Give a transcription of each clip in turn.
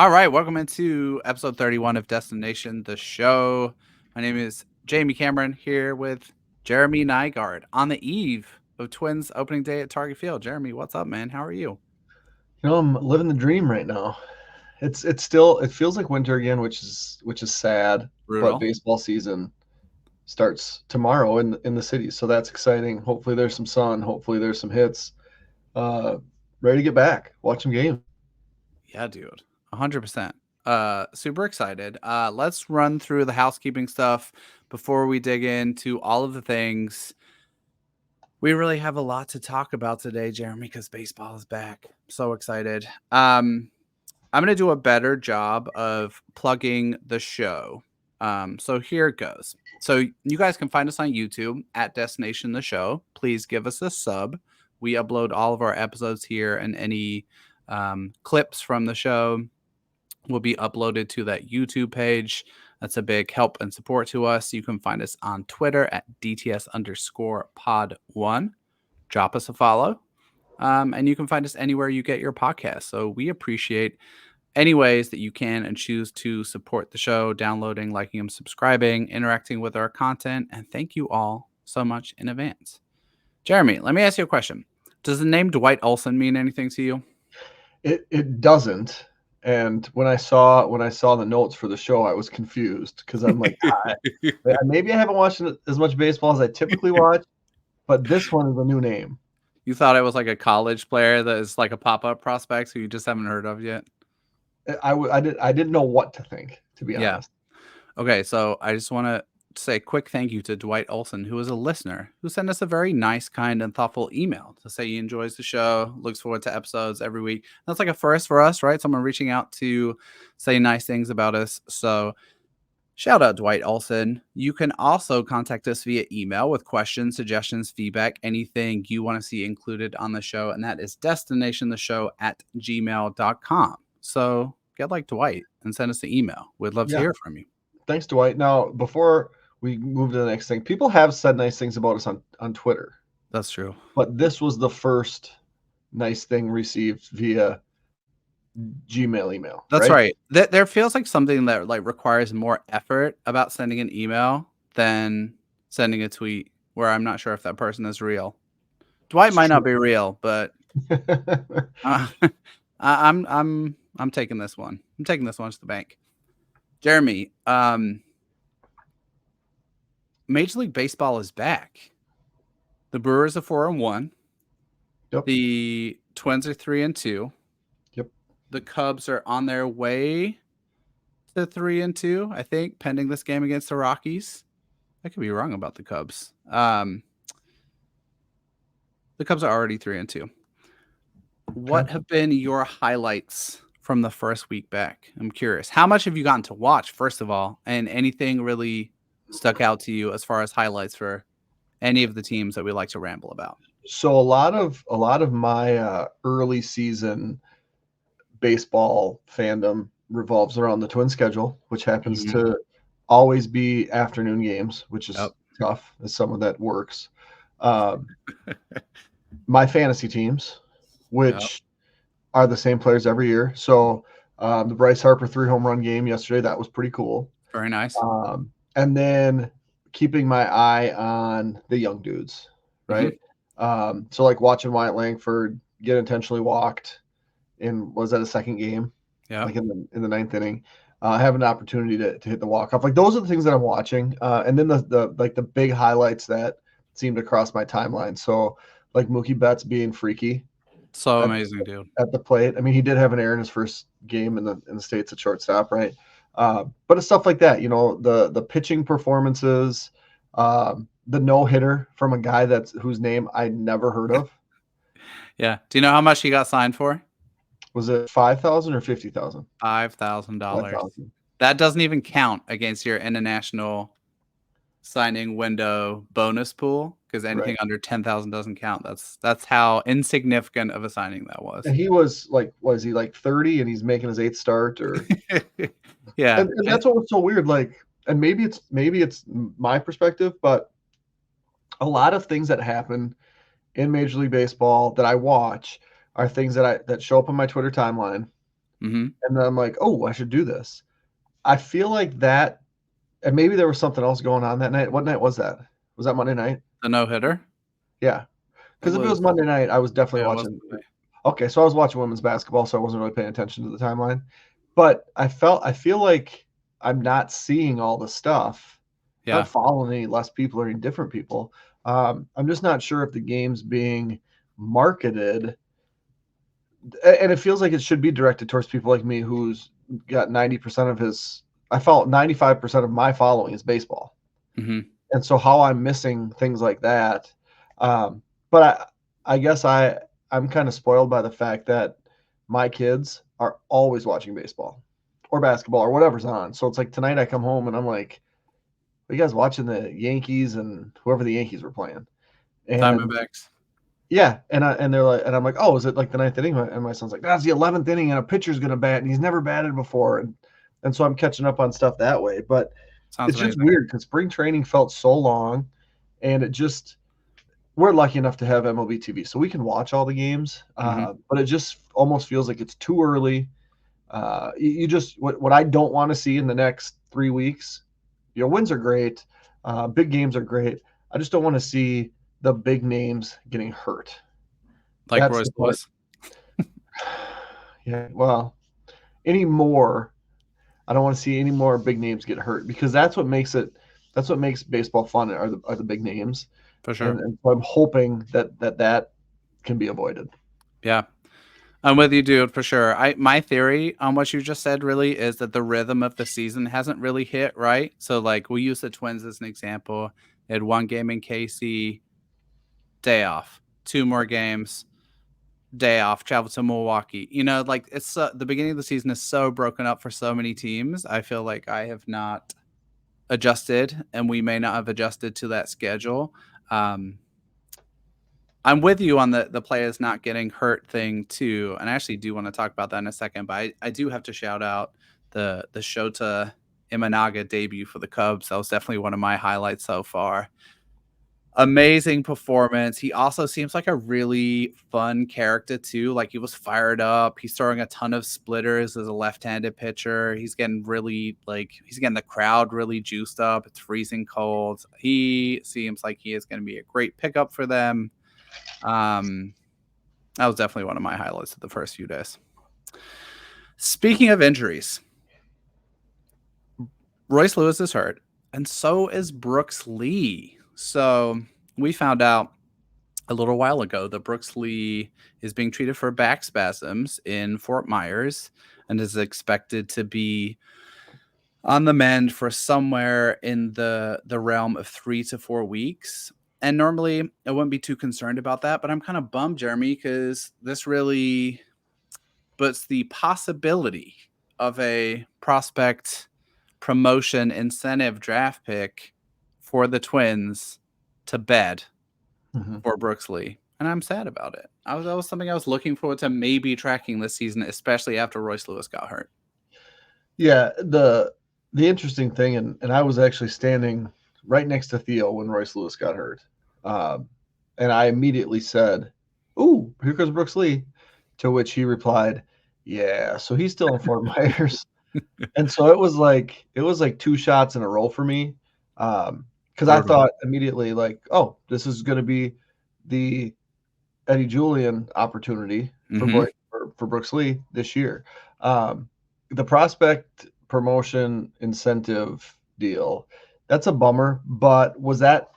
All right, welcome into episode 31 of Destination the Show. My name is Jamie Cameron here with Jeremy Nygaard on the eve of Twins opening day at Target Field. Jeremy, what's up, man? How are you? I'm living the dream right now. It feels like winter again, which is sad. But Brutal. baseball season starts tomorrow in the city, so that's exciting. Hopefully there's some sun. Hopefully there's some hits. Uh, Ready to get back, watch some games. Yeah, dude. 100%. Super excited. Let's run through the housekeeping stuff before we dig into all of the things. We really have a lot to talk about today, Jeremy, because baseball is back. So excited. I'm going to do a better job of plugging the show. So here it goes. So you guys can find us on YouTube at Destination the Show. Please give us a sub. We upload all of our episodes here, and any clips from the show will be uploaded to that YouTube page. That's a big help and support to us. You can find us on Twitter at DTS_pod1. Drop us a follow. And you can find us anywhere you get your podcast. So we appreciate any ways that you can and choose to support the show, downloading, liking, and subscribing, interacting with our content. And thank you all so much in advance. Jeremy, let me ask you a question. Does the name Dwight Olson mean anything to you? It doesn't. And when I saw the notes for the show, I was confused because I'm like, maybe I haven't watched as much baseball as I typically watch, but this one is a new name. You thought it was like a college player that is like a pop-up prospect who you just haven't heard of yet? I didn't know what to think, to be honest. Okay, so I just want to say a quick thank you to Dwight Olson, who is a listener, who sent us a very nice, kind, and thoughtful email to say he enjoys the show, looks forward to episodes every week. That's like a first for us, right? Someone reaching out to say nice things about us. So shout out Dwight Olson. You can also contact us via email with questions, suggestions, feedback, anything you want to see included on the show. And that is destinationtheshow@gmail.com. So get like Dwight and send us an email. We'd love to Yeah. hear from you. Thanks, Dwight. Now, before we move to the next thing, people have said nice things about us on Twitter, That's true. but this was the first nice thing received via Gmail email, That's right? right. There feels like something that like requires more effort about sending an email than sending a tweet where I'm not sure if that person is real. Dwight It's might not true. be real, but I- I'm taking this one. I'm taking this one to the bank. Jeremy, Major League Baseball is back. The Brewers are 4-1. Yep. The Twins are 3-2. Yep. The Cubs are on their way to 3-2, I think, pending this game against the Rockies. I could be wrong about the Cubs. The Cubs are already 3-2. What Okay. have been your highlights from the first week back? I'm curious. How much have you gotten to watch, first of all, and anything really stuck out to you as far as highlights for any of the teams that we like to ramble about? So a lot of my early season baseball fandom revolves around the Twin schedule, which happens Mhm. to always be afternoon games, which is Yep. tough as someone that works. Um, my fantasy teams, Yep. which are the same players every year. So the Bryce Harper 3 home run game yesterday, that was pretty cool. Very nice. And then keeping my eye on the young dudes, Mhm. right? So like watching Wyatt Langford get intentionally walked in, was that a second game? Yep. Like in the ninth inning, have an opportunity to hit the walk off. Like those are the things that I'm watching. And then the like the big highlights that seem to cross my timeline. So like Mookie Betts being freaky So at, amazing, dude. at the plate. I mean, he did have an error in his first game in the States at shortstop, right? But it's stuff like that, the pitching performances, the no hitter from a guy whose name I never heard of. Yeah. Do you know how much he got signed for? Was it 5,000 or 50,000? $5,000. 5,000. That doesn't even count against your international signing window bonus pool because anything Right. under 10,000 doesn't count. That's how insignificant of a signing that was. And he was like, was he like 30 and he's making his eighth start or Yeah. and that's what was so weird. Like, and maybe it's my perspective, but a lot of things that happen in Major League Baseball that I watch are things that show up on my Twitter timeline Mm-hmm. And then I'm like, oh, I should do this. I feel like that, and maybe there was something else going on that night. What night was that? Was that Monday night? The no hitter. Yeah. It Because if it was was. Monday night, I was definitely Yeah, it was watching. Monday. Okay, so I was watching women's basketball, so I wasn't really paying attention to the timeline. But I feel like I'm not seeing all the stuff. Yeah. Not following any less people or any different people. I'm just not sure if the game's being marketed, and it feels like it should be directed towards people like me who's got 90% of his. I follow 95% of my following is baseball, Mm-hmm. and so how I'm missing things like that. But I guess I'm kind of spoiled by the fact that my kids are always watching baseball or basketball or whatever's on. So it's like tonight I come home and I'm like, "Are you guys watching the Yankees and whoever the Yankees were playing?" And Diamondbacks. yeah, and they're like, and I'm like, "Oh, is it like the ninth inning?" And my son's like, "That's the 11th inning, and a pitcher's gonna bat, and he's never batted before." And so I'm catching up on stuff that way. But Sounds it's just amazing. weird because spring training felt so long, and it just we're lucky enough to have MLB TV, so we can watch all the games. Mm-hmm. But it just almost feels like it's too early. You just what I don't want to see in the next 3 weeks. Wins are great, big games are great. I just don't want to see the big names getting hurt. Like That's Royce the part. Lewis. Yeah, well, any more. I don't want to see any more big names get hurt because that's what makes it. That's what makes baseball fun are the big names, For sure. and so I'm hoping that can be avoided. Yeah. I'm with you, dude, for sure. My theory on what you just said really is that the rhythm of the season hasn't really hit, right? So like we'll use the Twins as an example. They had one game in KC, day off. Two more games, day off, travel to Milwaukee. Like it's the beginning of the season is so broken up for so many teams. I feel like I have not adjusted, and we may not have adjusted to that schedule. Um, I'm with you on the players not getting hurt thing too, and I actually do want to talk about that in a second. But I do have to shout out the Shota Imanaga debut for the Cubs. That was definitely one of my highlights so far. Amazing performance. He also seems like a really fun character too. Like he was fired up. He's throwing a ton of splitters as a left-handed pitcher. He's getting the crowd really juiced up. It's freezing cold. He seems like he is going to be a great pickup for them. That was definitely one of my highlights of the first few days. Speaking of injuries, Royce Lewis is hurt, and so is Brooks Lee. So we found out a little while ago that Brooks Lee is being treated for back spasms in Fort Myers and is expected to be on the mend for somewhere in the realm of 3 to 4 weeks. And normally I wouldn't be too concerned about that, but I'm kind of bummed, Jeremy, because this really puts the possibility of a prospect promotion incentive draft pick for the Twins to bed for Brooks Lee. And I'm sad about it. That was something I was looking forward to maybe tracking this season, especially after Royce Lewis got hurt. Yeah, the interesting thing, and I was actually standing right next to Theo when Royce Lewis got hurt, and I immediately said, "Ooh, here comes Brooks Lee," to which he replied, "Yeah, so he's still in Fort Myers," and so it was like two shots in a row for me, because I thought immediately like, "Oh, this is going to be the Eddie Julian opportunity for Brooks Lee this year." The prospect promotion incentive deal, that's a bummer, but was that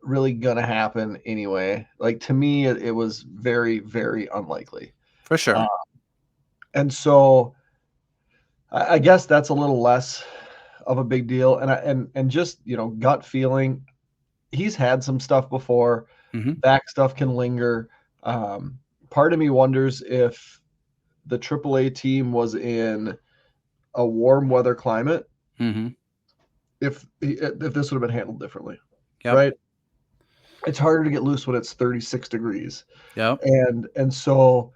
really going to happen anyway? Like to me, it was very, very unlikely. For sure. And so I guess that's a little less of a big deal. And just, gut feeling, he's had some stuff before. Back stuff can linger. Part of me wonders if the AAA team was in a warm weather climate, if this would have been handled differently, right? It's harder to get loose when it's 36 degrees. And so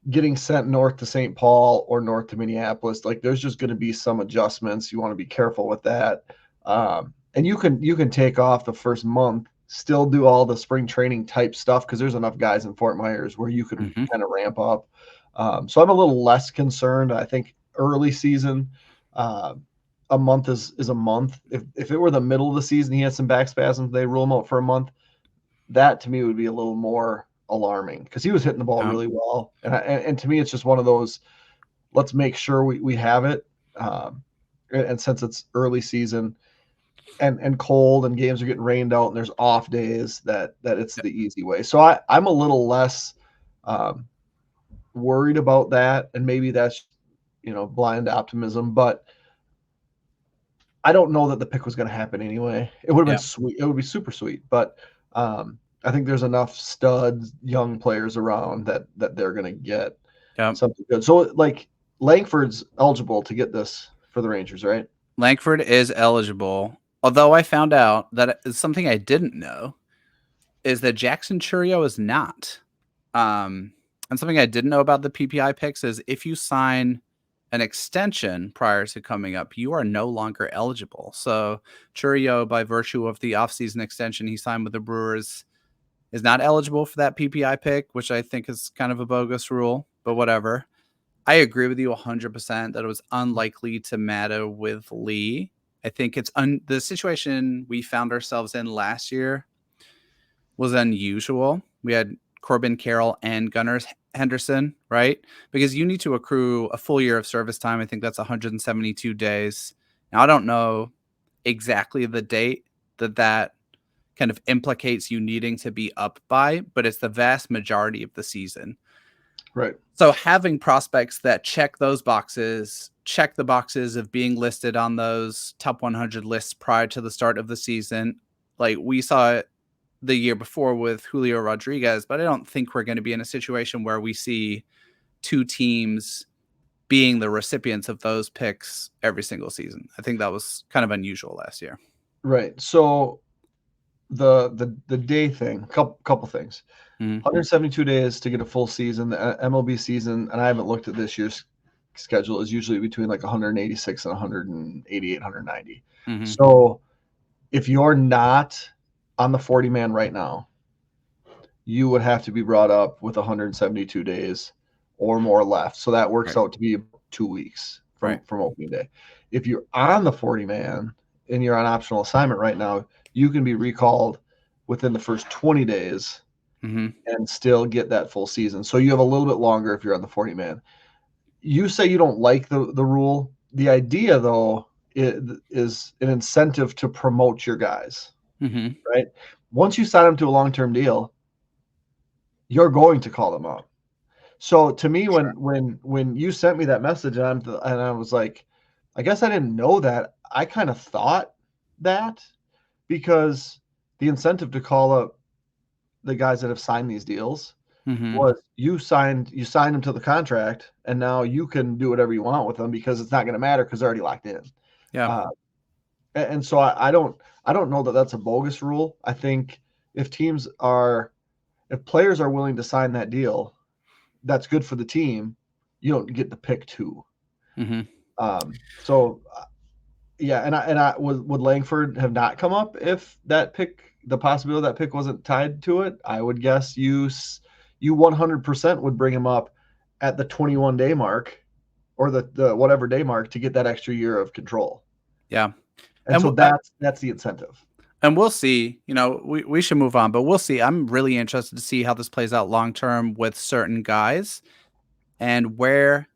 getting sent north to St. Paul or north to Minneapolis, like there's just going to be some adjustments. You want to be careful with that. And you can take off the first month, still do all the spring training type stuff because there's enough guys in Fort Myers where you can kind of ramp up. So I'm a little less concerned. I think early season, uh, a month is a month. If it were the middle of the season, he had some back spasms, they rule him out for a month. That to me would be a little more alarming because he was hitting the ball really well. And to me, it's just one of those, let's make sure we have it. And since it's early season and cold and games are getting rained out and there's off days, that it's the easy way. So I'm a little less worried about that. And maybe that's, blind optimism, but I don't know that the pick was going to happen anyway. It would have been sweet. It would be super sweet, but I think there's enough stud young players around that they're going to get something good. So like Langford's eligible to get this for the Rangers, right? Langford is eligible. Although I found out that it's something I didn't know is that Jackson Chourio is not. And something I didn't know about the PPI picks is if you sign an extension prior to coming up, you are no longer eligible. So Chourio, by virtue of the offseason extension he signed with the Brewers, is not eligible for that PPI pick, which I think is kind of a bogus rule, but whatever. I agree with you 100% that it was unlikely to matter with Lee. I think it's the situation we found ourselves in last year was unusual. We had Corbin Carroll and Gunnar Henderson, right? Because you need to accrue a full year of service time. I think that's 172 days. Now, I don't know exactly the date that kind of implicates you needing to be up by, but it's the vast majority of the season. Right. So having prospects that check those boxes, check the boxes of being listed on those top 100 lists prior to the start of the season, like we saw it the year before with Julio Rodriguez, but I don't think we're going to be in a situation where we see two teams being the recipients of those picks every single season. I think that was kind of unusual last year. Right. So the day thing, couple things. 172 days to get a full season. The MLB season, and I haven't looked at this year's schedule, is usually between like 186 and 188, 190. So if you're not on the 40-man right now, you would have to be brought up with 172 days or more left. So that works out to be 2 weeks from opening day. If you're on the 40-man and you're on optional assignment right now, you can be recalled within the first 20 days and still get that full season. So you have a little bit longer if you're on the 40-man. You say you don't like the rule. The idea, though, is an incentive to promote your guys, right? Once you sign them to a long-term deal, you're going to call them up. So to me, when you sent me that message and I was like, I guess I didn't know that. I kind of thought that because the incentive to call up the guys that have signed these deals was you signed them to the contract, and now you can do whatever you want with them because it's not going to matter because they're already locked in. Yeah. And so I don't know that that's a bogus rule. I think if players are willing to sign that deal, that's good for the team. You don't get the pick too. So yeah, and would Langford have not come up if that pick, the possibility of that pick wasn't tied to it? I would guess you 100% would bring him up at the 21-day mark or the whatever day mark to get that extra year of control. Yeah. And so that's the incentive. And we'll see, we should move on, but we'll see. I'm really interested to see how this plays out long-term with certain guys and where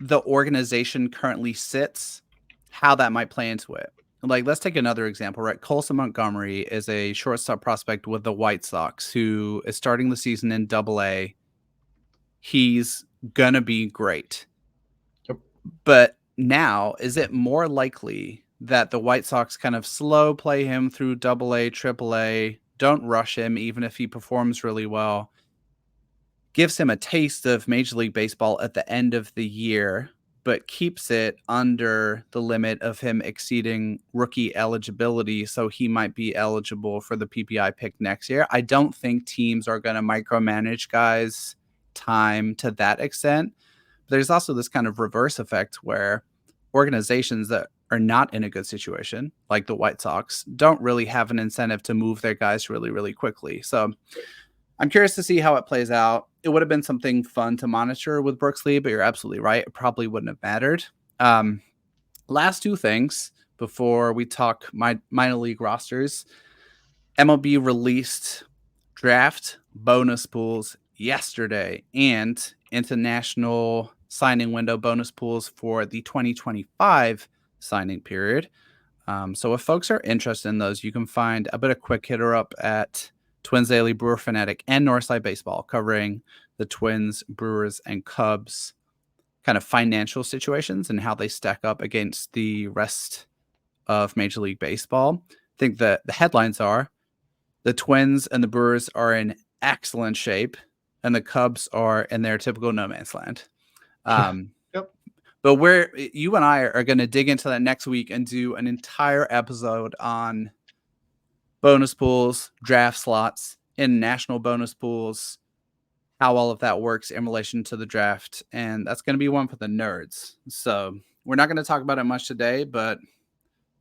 the organization currently sits, how that might play into it. Like, let's take another example, right? Colson Montgomery is a shortstop prospect with the White Sox who is starting the season in Double-A. He's going to be great. Yep. But now, is it more likely that the White Sox kind of slow play him through Double-A, Triple-A, don't rush him even if he performs really well, gives him a taste of Major League Baseball at the end of the year, but keeps it under the limit of him exceeding rookie eligibility, so he might be eligible for the PPI pick next year? I don't think teams are going to micromanage guys' time to that extent. But there's also this kind of reverse effect where organizations that are not in a good situation, like the White Sox, don't really have an incentive to move their guys really, really quickly. So I'm curious to see how it plays out. it would have been something fun to monitor with Brooks Lee, but you're absolutely right. It probably wouldn't have mattered. Last two things before we talk minor league rosters. MLB released draft bonus pools yesterday and international signing window bonus pools for the 2025 signing period. So if folks are interested in those, you can find a bit of quick hitter up at Twins Daily, Brewer Fanatic, and Northside Baseball, covering the Twins, Brewers, and Cubs kind of financial situations and how they stack up against the rest of Major League Baseball. I think that the headlines are the Twins and the Brewers are in excellent shape, and the Cubs are in their typical no man's land. Yep. But you and I are going to dig into that next week and do an entire episode on bonus pools, draft slots, international bonus pools, how all of that works in relation to the draft. And that's going to be one for the nerds. So we're not going to talk about it much today, but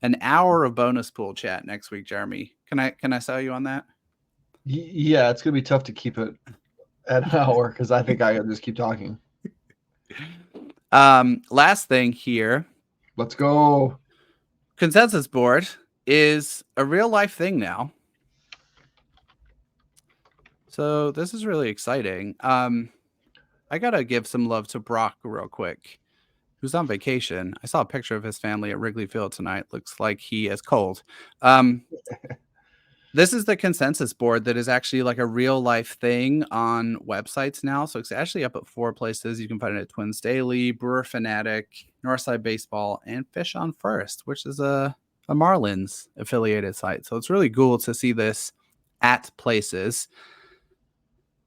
an hour of bonus pool chat next week, Jeremy. Can I sell you on that? Yeah, it's gonna be tough to keep it at an hour because I think I gotta just keep talking. Last thing here. Let's go. Consensus board is a real life thing now. So this is really exciting. I gotta give some love to Brock real quick, who's on vacation. I saw a picture of his family at Wrigley Field tonight. Looks like he is cold. This is the consensus board that is actually like a real life thing on websites now. So it's actually up at 4 places. You can find it at Twins Daily, Brewer Fanatic, Northside Baseball, and Fish on First, which is a Marlins affiliated site. So it's really cool to see this at places.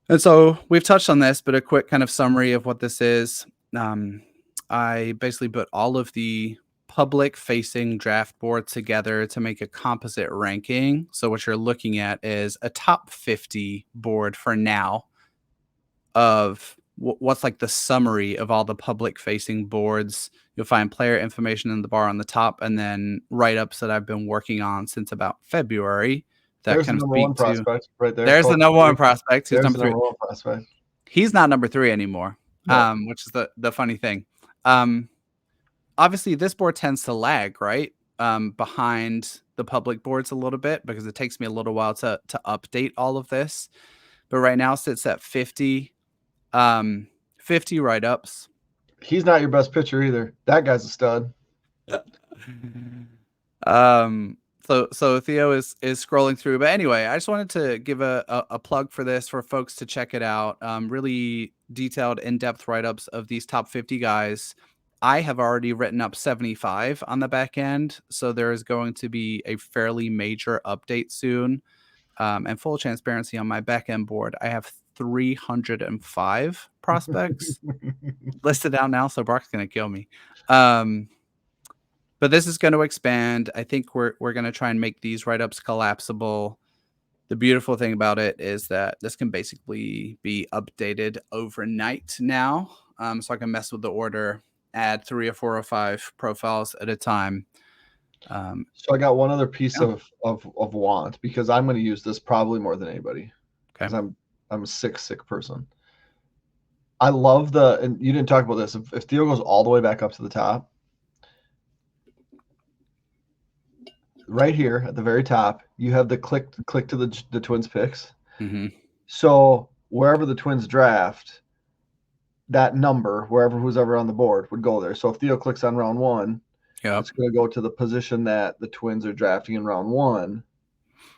And so we've touched on this, but a quick kind of summary of what this is. I basically put all of the public facing draft board together to make a composite ranking. So what you're looking at is a top 50 board for now of what's like the summary of all the public facing boards. You'll find player information in the bar on the top, and then write-ups that I've been working on since about February. That There's kind the of number speak one to. prospect right there. There's the number one prospect. Who's There's number the 3? number one prospect. He's not number 3 anymore, No. which is the funny thing. Obviously, this board tends to lag, right, behind the public boards a little bit because it takes me a little while to update all of this. But right now, sits at 50, 50 write-ups. He's not your best pitcher either. That guy's a stud. So Theo is scrolling through, but anyway, I just wanted to give a plug for this for folks to check it out. Really detailed, in-depth write-ups of these top 50 guys. I have already written up 75 on the back end, so there is going to be a fairly major update soon. And full transparency on my back end board, I have 305 prospects listed out now, so Brock's gonna kill me. But this is going to expand. I think we're going to try and make these write-ups collapsible. The beautiful thing about it is that this can basically be updated overnight now. So I can mess with the order, add 3 or 4 or 5 profiles at a time. So I got one other piece of want, because I'm going to use this probably more than anybody. Because I'm a sick person. I love and you didn't talk about this. If Theo goes all the way back up to the top, right here at the very top, you have the click to the Twins picks. Mm-hmm. So wherever the Twins draft, that number, who's ever on the board, would go there. So if Theo clicks on round 1, it's going to go to the position that the Twins are drafting in round 1.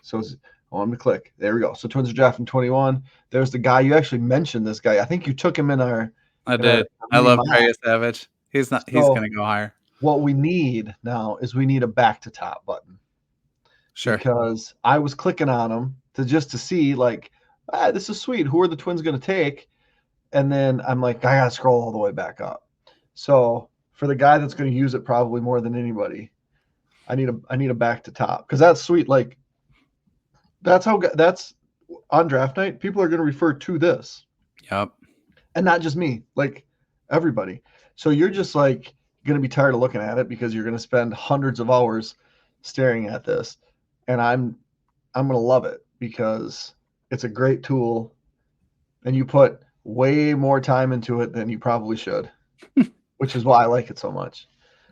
So I'm going to click. There we go. So Twins are drafting 21. There's the guy. You actually mentioned this guy. I think you took him in our. I did. I love Craig Savage. He's going to go higher. What we need now is we need a back to top button. Sure. Because I was clicking on them to see, like, this is sweet. Who are the Twins going to take? And then I'm like, I got to scroll all the way back up. So for the guy that's going to use it probably more than anybody, I need a back to top, because that's sweet. Like, that's on draft night. People are going to refer to this. Yep. And not just me, like everybody. So you're just like going to be tired of looking at it because you're going to spend hundreds of hours staring at this. And I'm going to love it because it's a great tool. And you put way more time into it than you probably should, which is why I like it so much.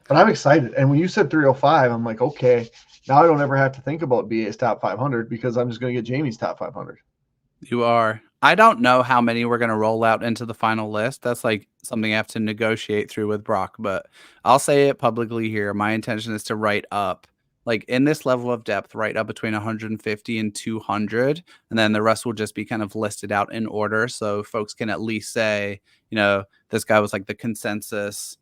But I'm excited. And when you said 305, I'm like, okay, now I don't ever have to think about BA's top 500 because I'm just going to get Jamie's top 500. You are. I don't know how many we're going to roll out into the final list. That's like something I have to negotiate through with Brock, but I'll say it publicly here. My intention is to write up, like in this level of depth, right up between 150 and 200. And then the rest will just be kind of listed out in order. So folks can at least say, this guy was like the consensus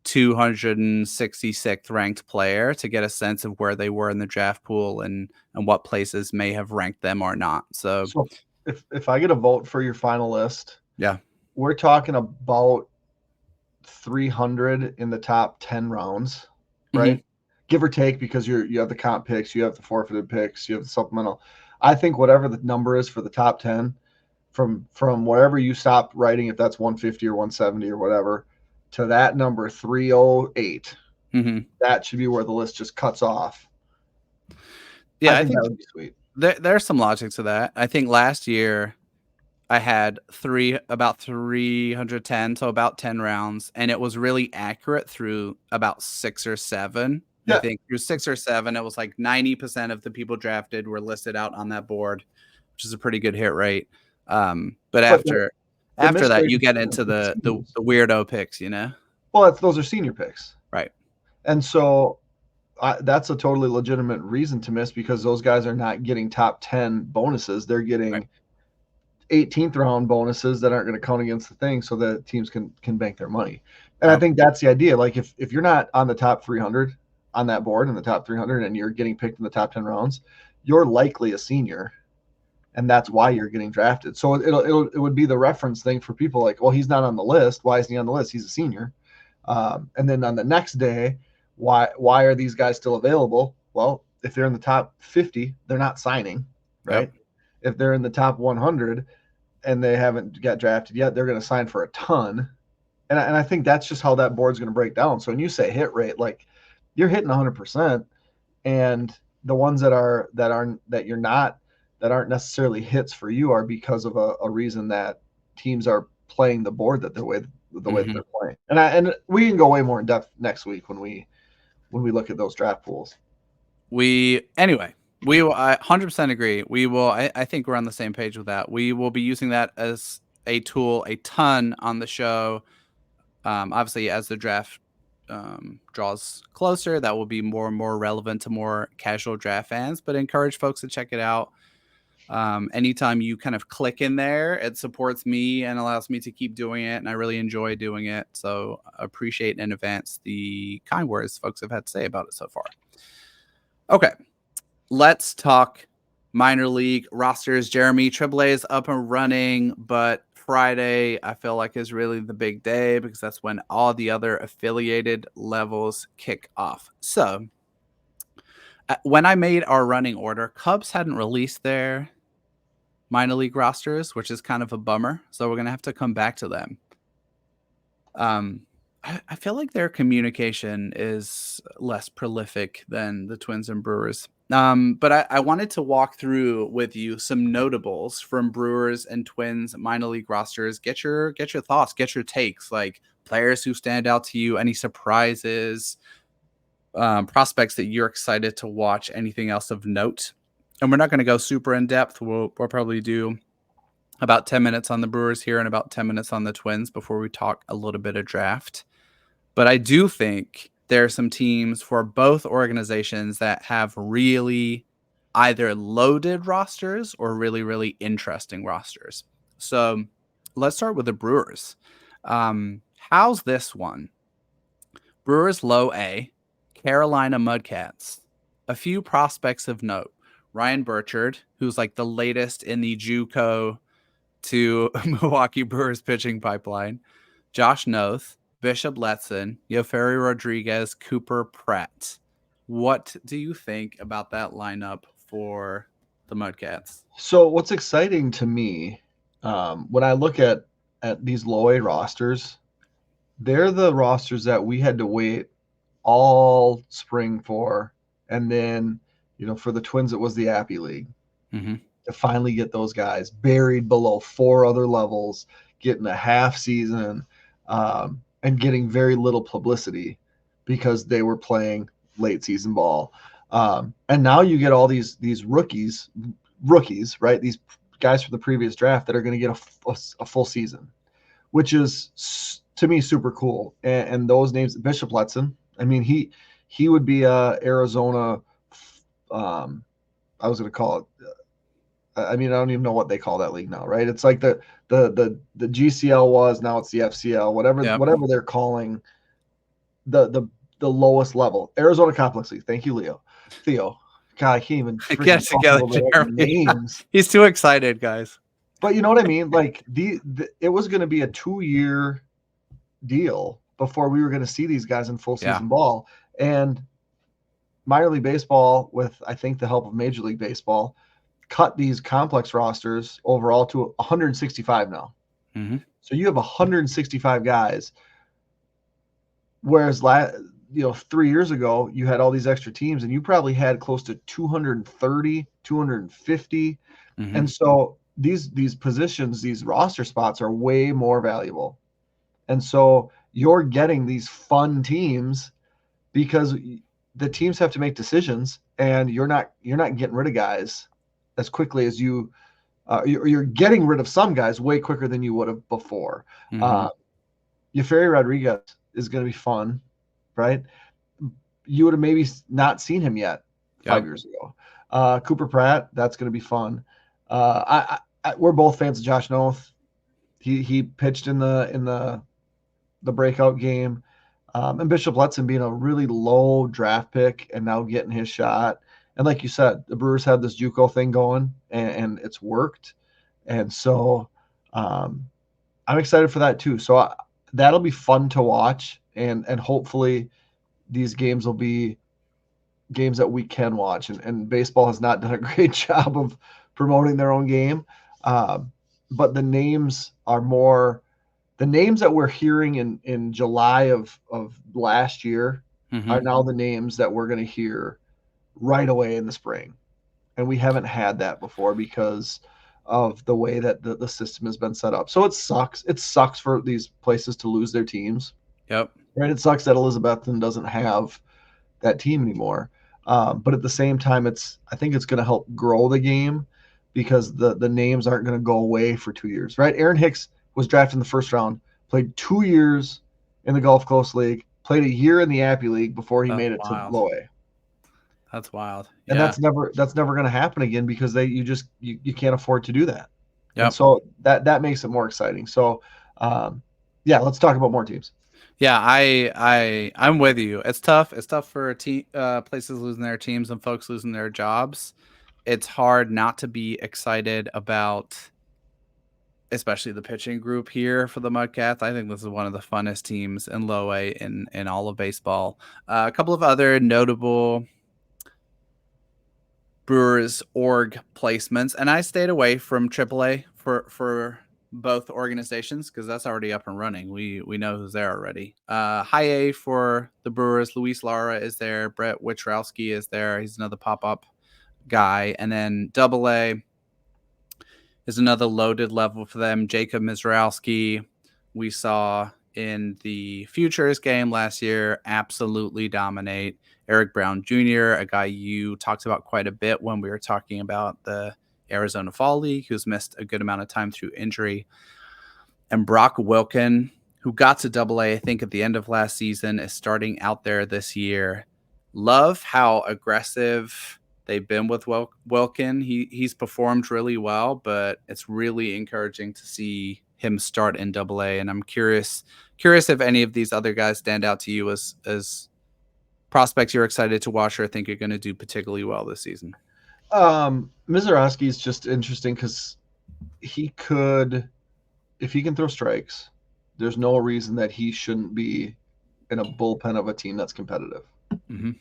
266th ranked player to get a sense of where they were in the draft pool and what places may have ranked them or not. So if I get a vote for your final list, yeah, we're talking about 300 in the top 10 rounds, right? Give or take, because you have the comp picks, you have the forfeited picks, you have the supplemental. I think whatever the number is for the top 10, from wherever you stop writing, if that's 150 or 170 or whatever, to that number 308, that should be where the list just cuts off. Yeah, I think that would be sweet. There's some logic to that. I think last year I had about 310, so about 10 rounds, and it was really accurate through about 6 or 7. Yeah. I think through 6 or 7, it was like 90% of the people drafted were listed out on that board, which is a pretty good hit rate. But after that, you get into the weirdo picks, Well, those are senior picks, right? And so that's a totally legitimate reason to miss, because those guys are not getting top 10 bonuses. They're getting 18th round bonuses that aren't going to count against the thing, so that teams can bank their money. And I think that's the idea. Like if you're not on the top 300 on that board in the top 300 and you're getting picked in the top 10 rounds, you're likely a senior, and that's why you're getting drafted. So it would be the reference thing for people like, well, he's not on the list. Why isn't he on the list? He's a senior. And then on the next day, why are these guys still available? Well, if they're in the top 50, they're not signing, right? Yep. If they're in the top 100 and they haven't got drafted yet, they're going to sign for a ton. And I think that's just how that board's going to break down. So when you say hit rate, like you're hitting 100%, and the ones that aren't necessarily hits for you are because of a reason that teams are playing the board the way that they're playing. And we can go way more in depth next week when we look at those draft pools. We will, I 100% agree. We will, I think we're on the same page with that. We will be using that as a tool a ton on the show. Obviously, as the draft draws closer, that will be more and more relevant to more casual draft fans, but encourage folks to check it out. Anytime you kind of click in there, it supports me and allows me to keep doing it, and I really enjoy doing it. So appreciate in advance the kind words folks have had to say about it so far. Okay. Let's talk minor league rosters. Jeremy, AAA is up and running, but Friday I feel like is really the big day because that's when all the other affiliated levels kick off. So when I made our running order, Cubs hadn't released their minor league rosters, which is kind of a bummer. So we're going to have to come back to them. I feel like their communication is less prolific than the Twins and Brewers. But I wanted to walk through with you some notables from Brewers and Twins minor league rosters. Get your thoughts, get your takes, like players who stand out to you, any surprises, prospects that you're excited to watch, anything else of note. And we're not going to go super in depth. We'll probably do about 10 minutes on the Brewers here and about 10 minutes on the Twins before we talk a little bit of draft. But I do think there are some teams for both organizations that have really either loaded rosters or really, really interesting rosters. So let's start with the Brewers. How's this one? Brewers low A, Carolina Mudcats. A few prospects of note. Ryan Burchard, who's like the latest in the JUCO to Milwaukee Brewers pitching pipeline. Josh Noth, Bishop Letson, Yoferi Rodriguez, Cooper Pratt. What do you think about that lineup for the Mudcats? So what's exciting to me, when I look at these low A rosters, they're the rosters that we had to wait all spring for. And then, for the Twins, it was the Appy League. To finally get those guys buried below 4 other levels, getting a half season, and getting very little publicity because they were playing late season ball. And now you get all these rookies, right? These guys from the previous draft that are going to get a full season, which is to me super cool. And those names, Bishop Letson, I mean, he would be Arizona. I was going to call it. I mean, I don't even know what they call that league now, right? It's like the GCL was, now it's the FCL, whatever they're calling the lowest level. Arizona Complex League. Thank you, Theo. God, I can't even get together. Names. He's too excited, guys. But you know what I mean? Like it was going to be a 2-year deal before we were going to see these guys in full season ball. And minor league baseball, with I think the help of Major League Baseball, cut these complex rosters overall to 165 now. Mm-hmm. So you have 165 guys. Whereas 3 years ago, you had all these extra teams and you probably had close to 230, 250. Mm-hmm. And so these positions, these roster spots are way more valuable. And so you're getting these fun teams because the teams have to make decisions, and you're not getting rid of guys as quickly as you're getting rid of some guys way quicker than you would have before. Mm-hmm. Yeferi Rodriguez is going to be fun, right? You would have maybe not seen him yet 5 years ago. Cooper Pratt, that's going to be fun. We're both fans of Josh Noth. He pitched in the breakout game. And Bishop Letson being a really low draft pick and now getting his shot. And like you said, the Brewers had this JUCO thing going, and it's worked. And so I'm excited for that too. So that'll be fun to watch, and hopefully these games will be games that we can watch. And baseball has not done a great job of promoting their own game. But the names are more – the names that we're hearing in July of last year are now the names that we're going to hear right away in the spring. And we haven't had that before because of the way that the system has been set up. So it sucks. It sucks for these places to lose their teams. Yep. Right. It sucks that Elizabethton doesn't have that team anymore. But at the same time, I think it's going to help grow the game because the names aren't going to go away for 2 years, right? Aaron Hicks was drafted in the first round, played 2 years in the Gulf Coast League, played a year in the Appy League before he made it to low A. That's wild. And that's never going to happen again because you can't afford to do that. Yep. And so that makes it more exciting. So let's talk about more teams. Yeah, I'm with you. It's tough. It's tough for places losing their teams and folks losing their jobs. It's hard not to be excited about, especially the pitching group here for the Mudcats. I think this is one of the funnest teams in low A in all of baseball. A couple of other notable Brewers org placements, and I stayed away from AAA for both organizations because that's already up and running. We know who's there already. High A for the Brewers, Luis Lara is there. Brett Wichrowski is there. He's another pop-up guy. And then Double A is another loaded level for them. Jacob Mizrowski, we saw in the Futures game last year, absolutely dominate. Eric Brown Jr., a guy you talked about quite a bit when we were talking about the Arizona Fall League, who's missed a good amount of time through injury. And Brock Wilken, who got to Double A, I think, at the end of last season, is starting out there this year. Love how aggressive they've been with Wilken. He's performed really well, but it's really encouraging to see him start in Double A. And I'm curious if any of these other guys stand out to you as prospects you're excited to watch or think are going to do particularly well this season. Mizrowski is just interesting because he could, if he can throw strikes, there's no reason that he shouldn't be in a bullpen of a team that's competitive. Mm-hmm.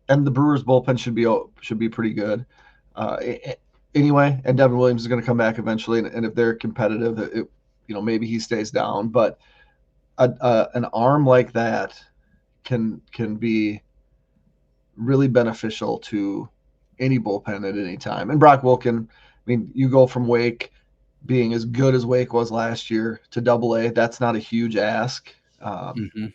And the Brewers bullpen should be pretty good. Anyway, and Devin Williams is going to come back eventually, and if they're competitive, maybe he stays down. But an arm like that can be really beneficial to any bullpen at any time. And Brock Wilken, I mean, you go from Wake, being as good as Wake was last year to Double-A. That's not a huge ask. Mm-hmm.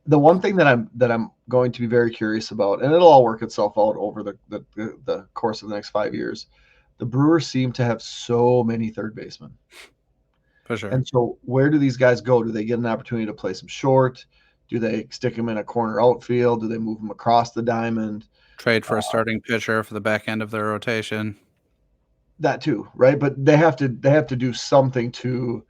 The one thing that I'm going to be very curious about, and it'll all work itself out over the course of the next 5 years, the Brewers seem to have so many third basemen. For sure. And so where do these guys go? Do they get an opportunity to play some short? Do they stick them in a corner outfield? Do they move them across the diamond? Trade for a starting pitcher for the back end of their rotation. That too, right? But they have to do something to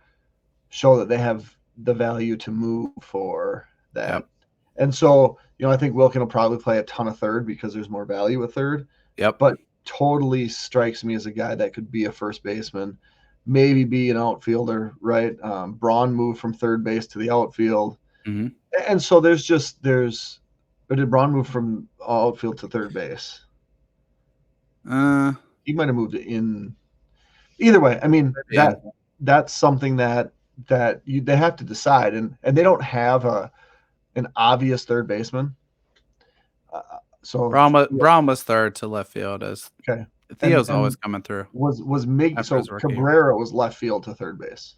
show that they have the value to move for that. Yep. And so, I think Wilkin will probably play a ton of third because there's more value with third. Yep. But totally strikes me as a guy that could be a first baseman, maybe be an outfielder, right? Braun moved from third base to the outfield. Mm-hmm. And so or did Braun move from outfield to third base? He might have moved it in. Either way, I mean, that's something that they have to decide, and they don't have an obvious third baseman. So Braun was third to left field as okay. Theo's always coming through. Was so Cabrera was left field to third base,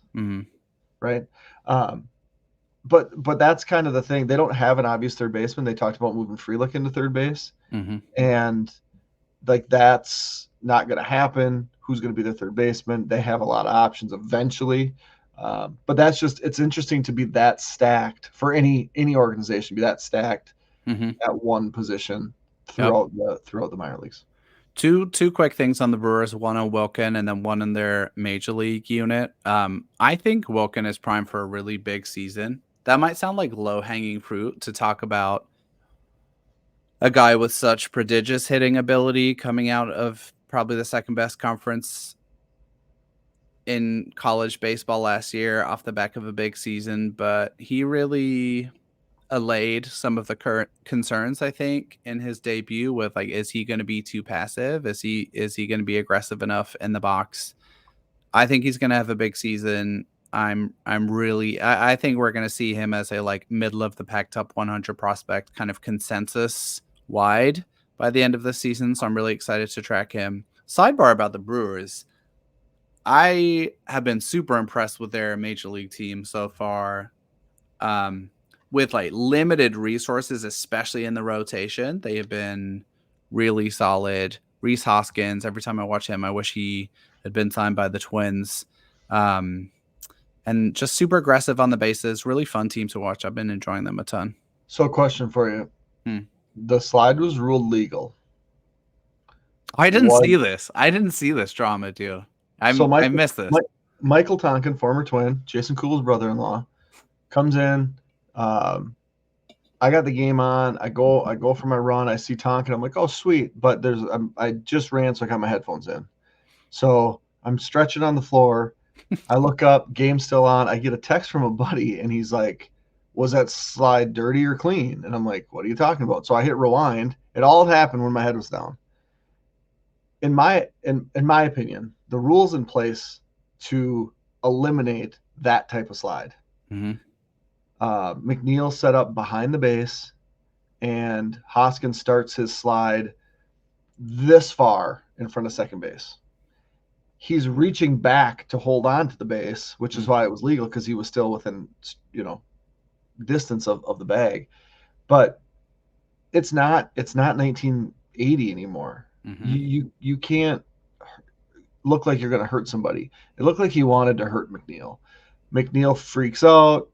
right? But that's kind of the thing. They don't have an obvious third baseman. They talked about moving Frelick into third base, and like that's not going to happen. Who's going to be their third baseman? They have a lot of options eventually, but it's interesting to be that stacked for any organization. Be that stacked at one position throughout the minor leagues. Two quick things on the Brewers, one on Wilkin and then one in their major league unit. I think Wilkin is primed for a really big season. That might sound like low-hanging fruit to talk about a guy with such prodigious hitting ability coming out of probably the second best conference in college baseball last year off the back of a big season, but he really allayed some of the current concerns, I think, in his debut with like, is he going to be too passive? Is he going to be aggressive enough in the box? I think he's going to have a big season. I think we're going to see him as a like middle of the pack top 100 prospect, kind of consensus wide by the end of the season. So I'm really excited to track him. Sidebar about the Brewers. I have been super impressed with their major league team so far. With like limited resources, especially in the rotation, they have been really solid. Rhys Hoskins, every time I watch him, I wish he had been signed by the Twins. And just super aggressive on the bases. Really fun team to watch. I've been enjoying them a ton. So a question for you. The slide was ruled legal. I didn't see this. I didn't see this drama, dude. I missed this. Michael Tonkin, former Twin, Jason Kuhl's brother-in-law, comes in. I got the game on. I go for my run. I see Tonkin. I'm like, oh, sweet. But I just ran, so I got my headphones in. So I'm stretching on the floor. I look up, game's still on. I get a text from a buddy, and he's like, was that slide dirty or clean? And I'm like, what are you talking about? So I hit rewind. It all happened when my head was down. In my opinion, the rules in place to eliminate that type of slide. McNeil set up behind the base, and Hoskins starts his slide this far in front of second base. He's reaching back to hold on to the base, which is why it was legal, because he was still within, distance of the bag. But it's not 1980 anymore. You can't look like you're going to hurt somebody. It looked like he wanted to hurt McNeil. McNeil freaks out,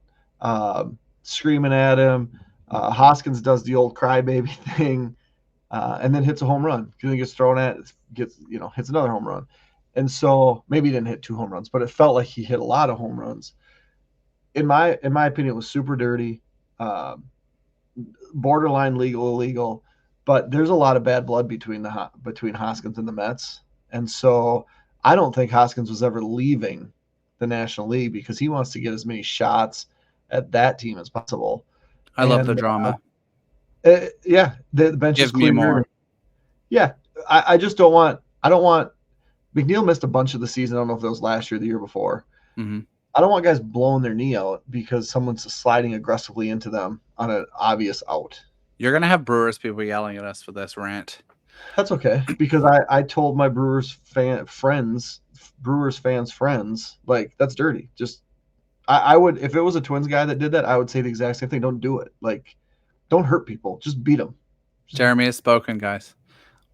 screaming at him. Hoskins does the old crybaby thing, and then hits a home run. He gets thrown at, hits another home run. And so maybe he didn't hit 2 home runs, but it felt like he hit a lot of home runs. In my opinion, it was super dirty, borderline illegal. But there's a lot of bad blood between Hoskins and the Mets, and so I don't think Hoskins was ever leaving the National League because he wants to get as many shots at that team as possible. I love the drama. The bench is clear. More. Yeah, I just don't want. I don't want. McNeil missed a bunch of the season. I don't know if that was last year or the year before. I don't want guys blowing their knee out because someone's sliding aggressively into them on an obvious out. You're going to have Brewers people yelling at us for this rant. That's okay, because I told my Brewers friends Brewers fans' friends, like that's dirty. Just I would, if it was a Twins guy that did that, I would say the exact same thing. Don't do it. Like, don't hurt people. Just beat them. Jeremy has spoken, guys.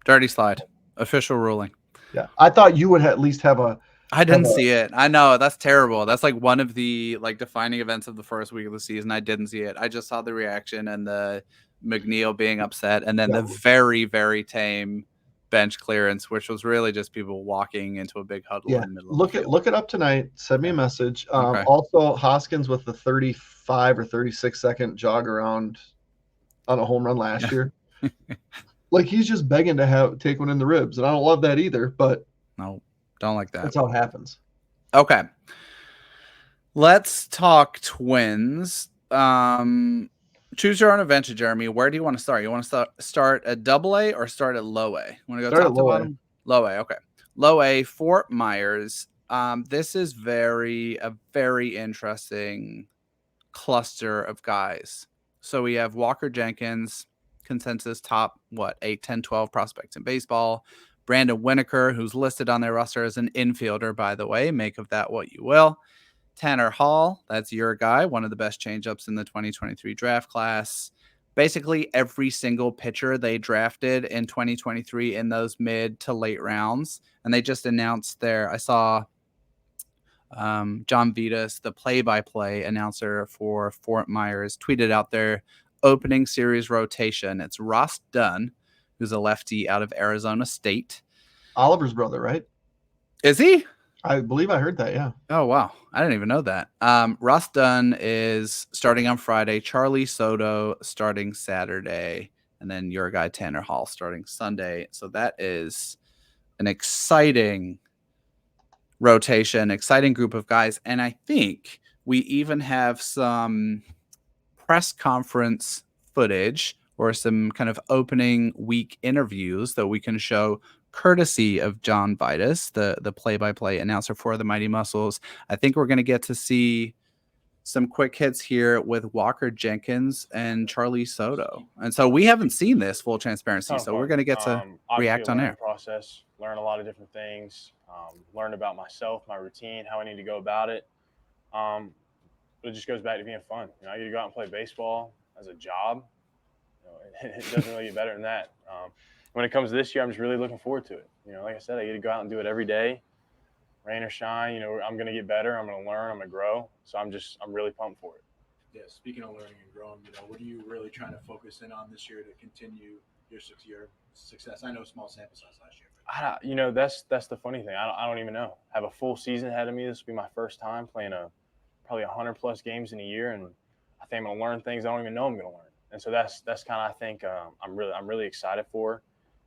Dirty slide. Official ruling. Yeah, I thought you would at least have a. I didn't see it. I know that's terrible. That's like one of the like defining events of the first week of the season. I didn't see it. I just saw the reaction and the McNeil being upset, and then the very, very tame bench clearance, which was really just people walking into a big huddle. Yeah, in the middle of the look it up tonight. Send me a message. Okay. Also, Hoskins with the 35 or 36-second jog around on a home run last year. Like he's just begging to take one in the ribs, and I don't love that either. But no, don't like that. That's how it happens. Okay, let's talk Twins. Choose your own adventure, Jeremy. Where do you want to start? You want to start at AA or start at low A? Want to go top to bottom? Low A. Okay. Low A, Fort Myers. This is a very interesting cluster of guys. So we have Walker Jenkins, consensus top 8, 10, 12 prospects in baseball. Brandon Winokur, who's listed on their roster as an infielder, by the way. Make of that what you will. Tanner Hall, that's your guy, one of the best changeups in the 2023 draft class. Basically, every single pitcher they drafted in 2023 in those mid to late rounds. And they just announced I saw John Vitas, the play-by-play announcer for Fort Myers, tweeted out their opening series rotation. It's Ross Dunn, who's a lefty out of Arizona State. Oliver's brother, right? Is he? I believe I heard that, yeah. Oh, wow. I didn't even know that. Ross Dunn is starting on Friday. Charlie Soto starting Saturday. And then your guy, Tanner Hall, starting Sunday. So that is an exciting rotation, exciting group of guys. And I think we even have some press conference footage or some kind of opening week interviews that we can show courtesy of John Vitas, the play-by-play announcer for the Mighty Muscles. I think we're going to get to see some quick hits here with Walker Jenkins and Charlie Soto. And so we haven't seen this, full transparency. So we're going to get to react on air. Process, learn a lot of different things, learn about myself, my routine, how I need to go about it. It just goes back to being fun. I get to go out and play baseball as a job. It doesn't really get better than that. When it comes to this year, I'm just really looking forward to it. Like I said, I get to go out and do it every day, rain or shine. I'm going to get better. I'm going to learn. I'm going to grow. So I'm really pumped for it. Yeah. Speaking of learning and growing, what are you really trying to focus in on this year to continue your success? I know small sample size last year. That's the funny thing. I don't even know. I have a full season ahead of me. This will be my first time playing probably 100+ games in a year, and I think I'm going to learn things I don't even know I'm going to learn. And so that's kind of, I think, I'm really excited for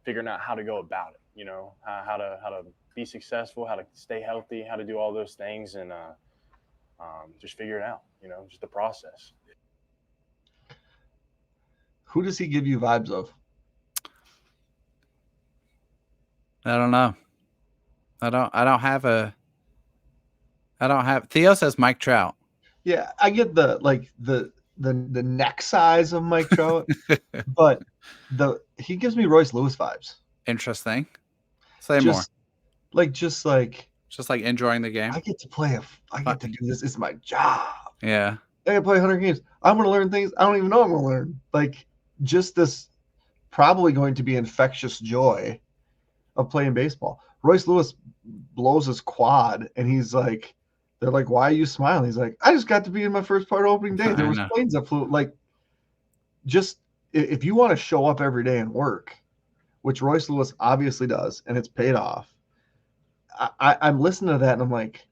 figuring out how to go about it. How to be successful, how to stay healthy, how to do all those things, and just figure it out. Just the process. Who does he give you vibes of? I don't know. Theo says Mike Trout. Yeah, I get the neck size of Mike Trout, but he gives me Royce Lewis vibes. Interesting. Say more. Just like enjoying the game. I get to do this. It's my job. Yeah. I get to play 100 games. I'm going to learn things I don't even know I'm going to learn. Like just this probably going to be infectious joy of playing baseball. Royce Lewis blows his quad and he's like, they're like, why are you smiling? He's like, I just got to be in my first part of opening day. There was planes that flew. Like, just if you want to show up every day and work, which Royce Lewis obviously does, and it's paid off. I'm listening to that and I'm like,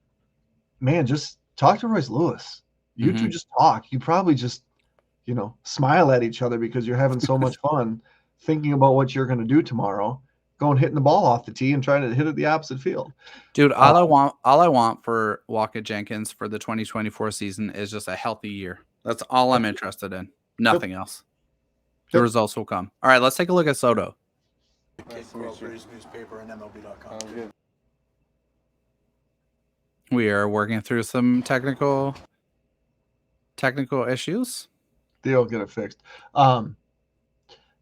man, just talk to Royce Lewis. You two just talk. You probably just, smile at each other because you're having so much fun thinking about what you're going to do tomorrow. Going hitting the ball off the tee and trying to hit it the opposite field. Dude, all I want for Walker Jenkins for the 2024 season is just a healthy year. That's all I'm interested in. Nothing else. The results will come. All right, let's take a look at Soto. Newspaper and MLB.com. We are working through some technical issues. They'll get it fixed.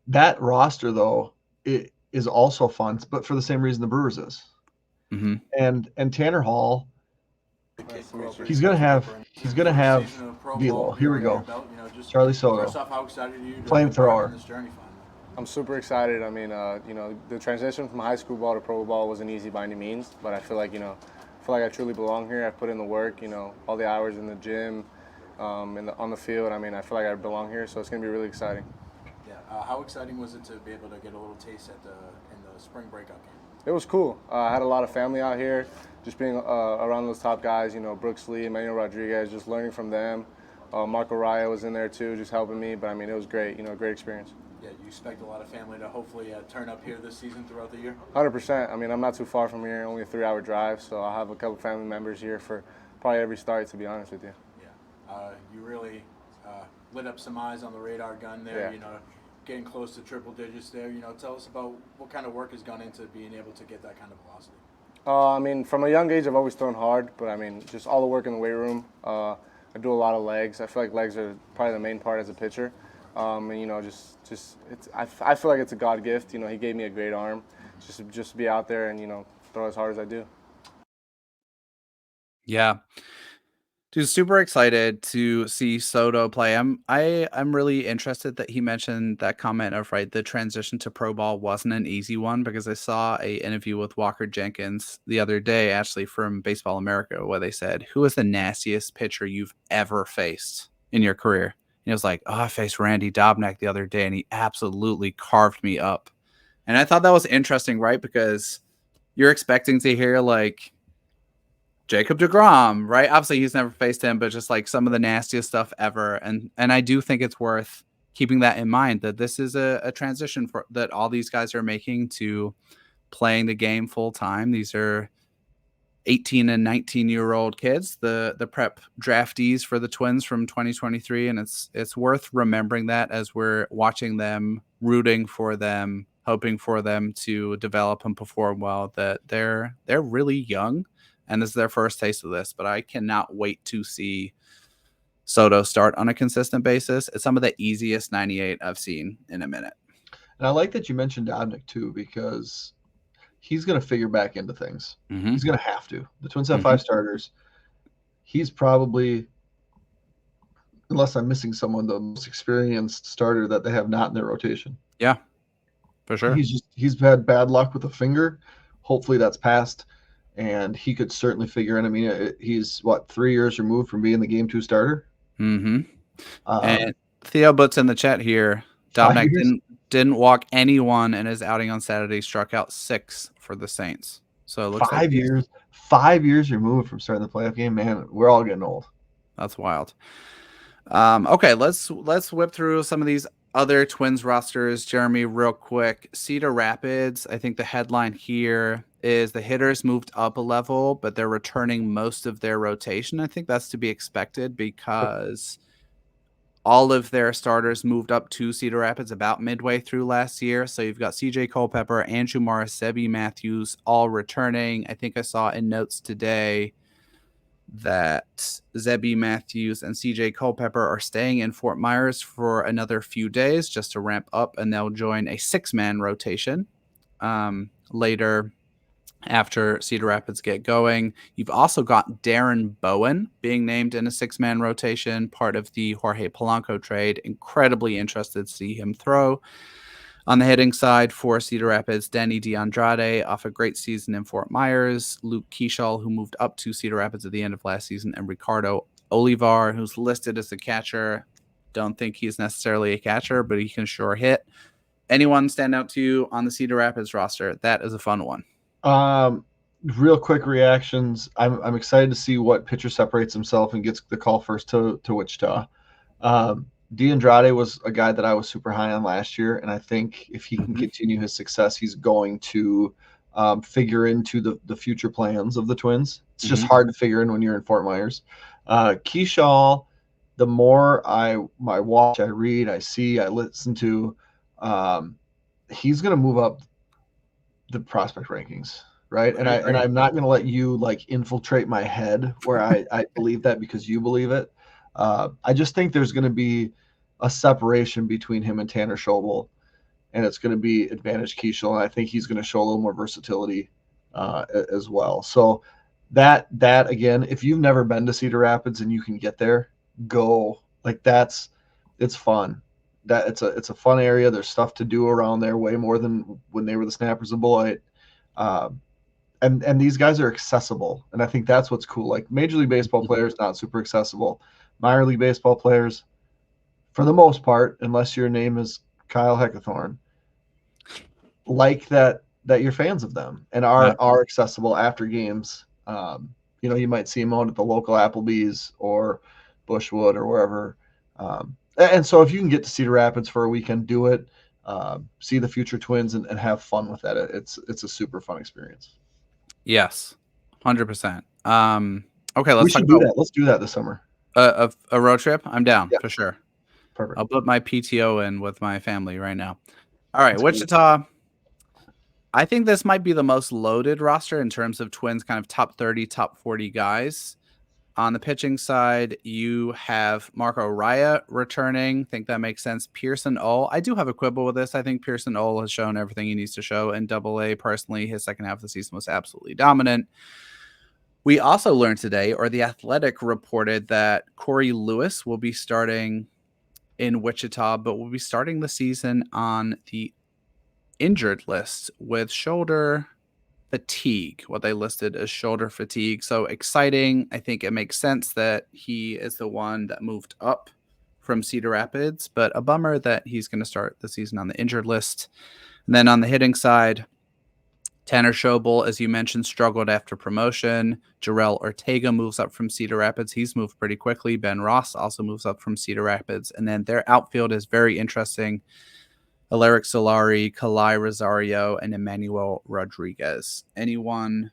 That roster though, it is also fun, but for the same reason the Brewers is. Mm-hmm. And Tanner Hall, he's gonna have Velo. Here we go. Charlie Soto. First off, how excited are you to Flamethrower. embark on this journey finally? I'm super excited. I mean, the transition from high school ball to pro ball wasn't easy by any means, but I feel like, I truly belong here. I've put in the work, all the hours in the gym, on the field. I mean, I feel like I belong here, so it's going to be really exciting. Yeah. How exciting was it to be able to get a little taste in the spring breakout game? It was cool. I had a lot of family out here, just being around those top guys, Brooks Lee, Emmanuel Rodriguez, just learning from them. Marco Raya was in there too, just helping me, but I mean, it was great, great experience. Yeah, you expect a lot of family to hopefully turn up here this season throughout the year? 100%. I mean, I'm not too far from here, only a 3-hour drive, so I'll have a couple family members here for probably every start, to be honest with you. Yeah. You really lit up some eyes on the radar gun there, Yeah. Getting close to triple digits there. Tell us about what kind of work has gone into being able to get that kind of velocity. I mean, from a young age, I've always thrown hard, but I mean, just all the work in the weight room. I do a lot of legs. I feel like legs are probably the main part as a pitcher. And I feel like it's a God gift. He gave me a great arm, just to be out there and throw as hard as I do. Yeah. Dude, super excited to see Soto play. I'm really interested that he mentioned that comment of, right, the transition to pro ball wasn't an easy one, because I saw a interview with Walker Jenkins the other day, actually from Baseball America, where they said, who is the nastiest pitcher you've ever faced in your career? And he was like, I faced Randy Dobnak the other day and he absolutely carved me up. And I thought that was interesting, right? Because you're expecting to hear like Jacob deGrom, right? Obviously, he's never faced him, but just like some of the nastiest stuff ever. And I do think it's worth keeping that in mind, that this is a transition that all these guys are making to playing the game full time. These are 18 and 19-year-old kids, the prep draftees for the Twins from 2023, and it's worth remembering that as we're watching them, rooting for them, hoping for them to develop and perform well, that they're really young. And this is their first taste of this, but I cannot wait to see Soto start on a consistent basis. It's some of the easiest 98 I've seen in a minute. And I like that you mentioned Dobnak too, because he's going to figure back into things. Mm-hmm. He's going to have to. The Twins have 5 starters. He's probably, unless I'm missing someone, the most experienced starter that they have not in their rotation. Yeah, for sure. He's had bad luck with a finger. Hopefully that's passed. And he could certainly figure in. I mean, he's 3 years removed from being the game 2 starter. Mm-hmm. And Theo Butts in the chat here, Dobnak didn't walk anyone in his outing on Saturday, struck out 6 for the Saints. So it looks 5 years removed from starting the playoff game. Man, we're all getting old. That's wild. Okay, let's whip through some of these other Twins rosters, Jeremy, real quick. Cedar Rapids, I think the headline here is the hitters moved up a level, but they're returning most of their rotation. I think that's to be expected because all of their starters moved up to Cedar Rapids about midway through last year. So you've got CJ Culpepper, Andrew Morris, Zebby Matthews all returning. I think I saw in notes today that Zebby Matthews and CJ Culpepper are staying in Fort Myers for another few days just to ramp up, and they'll join a 6-man rotation later after Cedar Rapids get going. You've also got Darren Bowen being named in a 6-man rotation, part of the Jorge Polanco trade. Incredibly interested to see him throw. On the hitting side for Cedar Rapids, Danny DeAndrade off a great season in Fort Myers, Luke Keishall, who moved up to Cedar Rapids at the end of last season, and Ricardo Olivar, who's listed as a catcher. Don't think he's necessarily a catcher, but he can sure hit. Anyone stand out to you on the Cedar Rapids roster? That is a fun one. Real quick reactions. I'm excited to see what pitcher separates himself and gets the call first to Wichita. DeAndrade was a guy that I was super high on last year, and I think if he can continue his success, he's going to figure into the future plans of the Twins. It's just hard to figure in when you're in Fort Myers. Keishall, the more I watch, I read, I see, I listen to, he's going to move up the prospect rankings, right? And I'm not going to let you like infiltrate my head where I believe that because you believe it. I just think there's going to be a separation between him and Tanner Schobel, and it's going to be advantage Keishall, and I think he's going to show a little more versatility as well. So that again, if you've never been to Cedar Rapids and you can get there, go. Like it's fun. That it's a fun area. There's stuff to do around there, way more than when they were the Snappers of Beloit. And these guys are accessible, and I think that's what's cool. Like Major League Baseball players, not super accessible. Minor League Baseball players, for the most part, unless your name is Kyle Heckathorn, like that you're fans of them and are accessible after games. You might see them out at the local Applebee's or Bushwood or wherever. And so if you can get to Cedar Rapids for a weekend, do it. See the future Twins and have fun with that. It's a super fun experience. Yes, 100%. Okay, We should do that. Let's do that this summer. A road trip. I'm down Yeah. for sure. Perfect. I'll put my PTO in with my family right now. All right, Wichita. I think this might be the most loaded roster in terms of Twins kind of top 30, top 40 guys. On the pitching side, you have Marco Raya returning. Think that makes sense. Pearson Ole. I do have a quibble with this. I think Pearson Ole has shown everything he needs to show in Double-A. Personally, his second half of the season was absolutely dominant. We also learned today, or The Athletic reported, that Corey Lewis will be starting in Wichita, but will be starting the season on the injured list with shoulder fatigue, what they listed as shoulder fatigue. So exciting. I think it makes sense that he is the one that moved up from Cedar Rapids, but a bummer that he's going to start the season on the injured list. And then on the hitting side, Tanner Schobel, as you mentioned, struggled after promotion. Jarrell Ortega moves up from Cedar Rapids. He's moved pretty quickly. Ben Ross also moves up from Cedar Rapids. And then their outfield is very interesting. Alaric Solari, Kalai Rosario, and Emmanuel Rodriguez. Anyone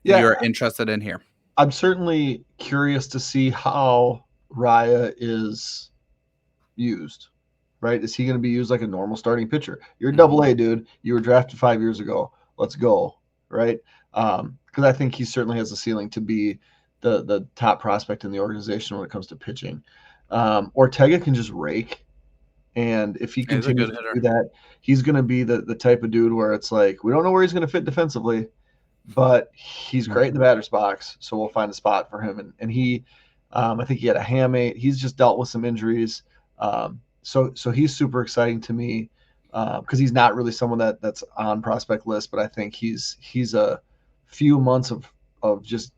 you're interested in here? I'm certainly curious to see how Raya is used, right? Is he going to be used like a normal starting pitcher? You're a Double-A, dude. You were drafted 5 years ago. Let's go, right? Because I think he certainly has a ceiling to be the top prospect in the organization when it comes to pitching. Ortega can just rake. And if he continues to do that, he's going to be the type of dude where it's like, we don't know where he's going to fit defensively, but he's great in the batter's box. So we'll find a spot for him. And he, I think he had a hamate. He's just dealt with some injuries. So he's super exciting to me because he's not really someone that's on prospect list, but I think he's a few months of just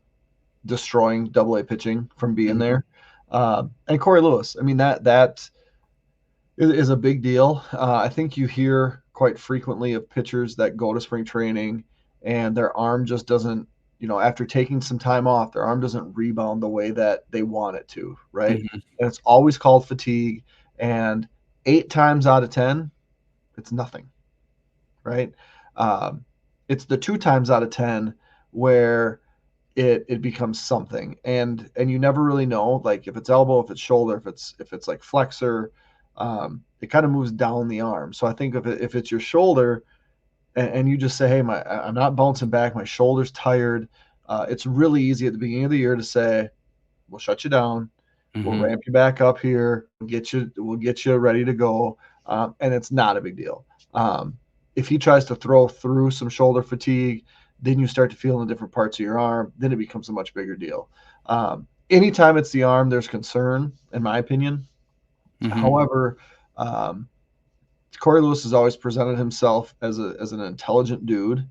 destroying Double-A pitching from being there. And Corey Lewis, I mean, that is a big deal. I think you hear quite frequently of pitchers that go to spring training and their arm just doesn't, after taking some time off, their arm doesn't rebound the way that they want it to, right? And it's always called fatigue. And 8 times out of 10, it's nothing, right? It's the 2 times out of 10 where it becomes something. And you never really know, like if it's elbow, if it's shoulder, if it's like flexor, it kind of moves down the arm. So I think if it's your shoulder and you just say, hey, I'm not bouncing back, my shoulder's tired. It's really easy at the beginning of the year to say, we'll shut you down. We'll ramp you back up here. We'll get you ready to go. And it's not a big deal. If he tries to throw through some shoulder fatigue, then you start to feel in the different parts of your arm. Then it becomes a much bigger deal. Anytime it's the arm, there's concern, in my opinion. However, Corey Lewis has always presented himself as an intelligent dude,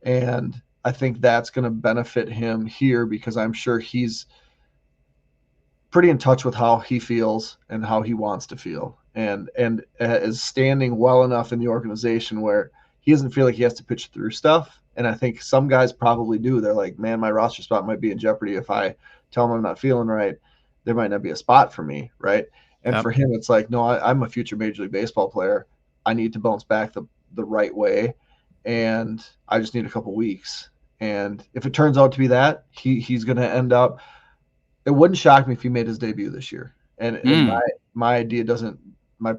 and I think that's going to benefit him here because I'm sure he's pretty in touch with how he feels and how he wants to feel, and is standing well enough in the organization where he doesn't feel like he has to pitch through stuff. And I think some guys probably do. They're like, man, my roster spot might be in jeopardy if I tell them I'm not feeling right. There might not be a spot for me, right? And for him, it's like, no, I'm a future Major League Baseball player. I need to bounce back the right way, and I just need a couple weeks. And if it turns out to be that, he's going to end up – it wouldn't shock me if he made his debut this year. And my idea doesn't – my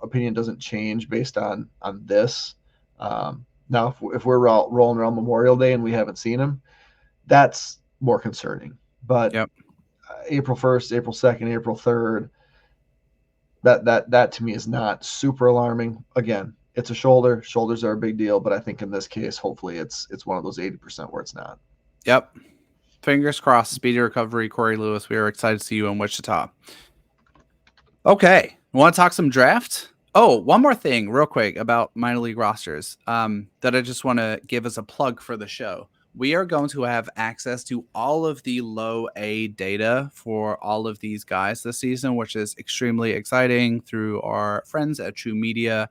opinion doesn't change based on this. Now, if we're rolling around Memorial Day and we haven't seen him, that's more concerning. But April 1st, April 2nd, April 3rd – That to me is not super alarming. Again, it's a shoulder. Shoulders are a big deal, but I think in this case, hopefully it's one of those 80% where it's not. Yep. Fingers crossed. Speedy recovery, Corey Lewis. We are excited to see you in Wichita. Okay. Want to talk some draft? Oh, one more thing real quick about minor league rosters that I just want to give as a plug for the show. We are going to have access to all of the low A data for all of these guys this season, which is extremely exciting through our friends at True Media.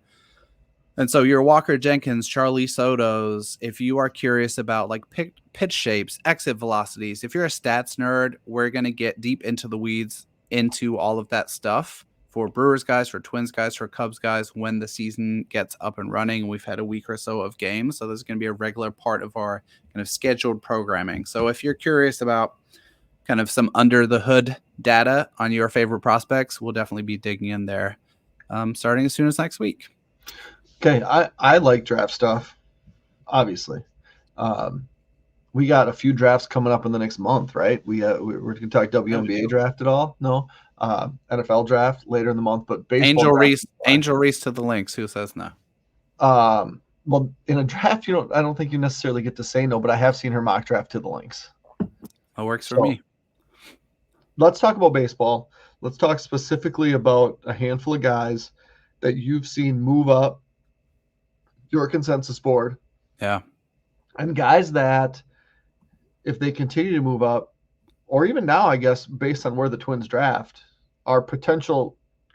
And so your Walker Jenkins, Charlie Soto's, if you are curious about like pitch shapes, exit velocities, if you're a stats nerd, we're going to get deep into the weeds into all of that stuff for Brewers guys, for Twins guys, for Cubs guys when the season gets up and running. We've had a week or so of games, so this is going to be a regular part of our kind of scheduled programming. So if you're curious about kind of some under the hood data on your favorite prospects, we'll definitely be digging in there starting as soon as next week. Okay, I like draft stuff, obviously. We got a few drafts coming up in the next month, right? We're going to talk WNBA draft at all? No. NFL draft later in the month, but baseball Angel Reese to the Lynx. Who says no? Well, in a draft, I don't think you necessarily get to say no, but I have seen her mock draft to the Lynx. That works for me. Let's talk about baseball. Let's talk specifically about a handful of guys that you've seen move up your consensus board. Yeah. And guys that, if they continue to move up, or even now, I guess, based on where the Twins draft,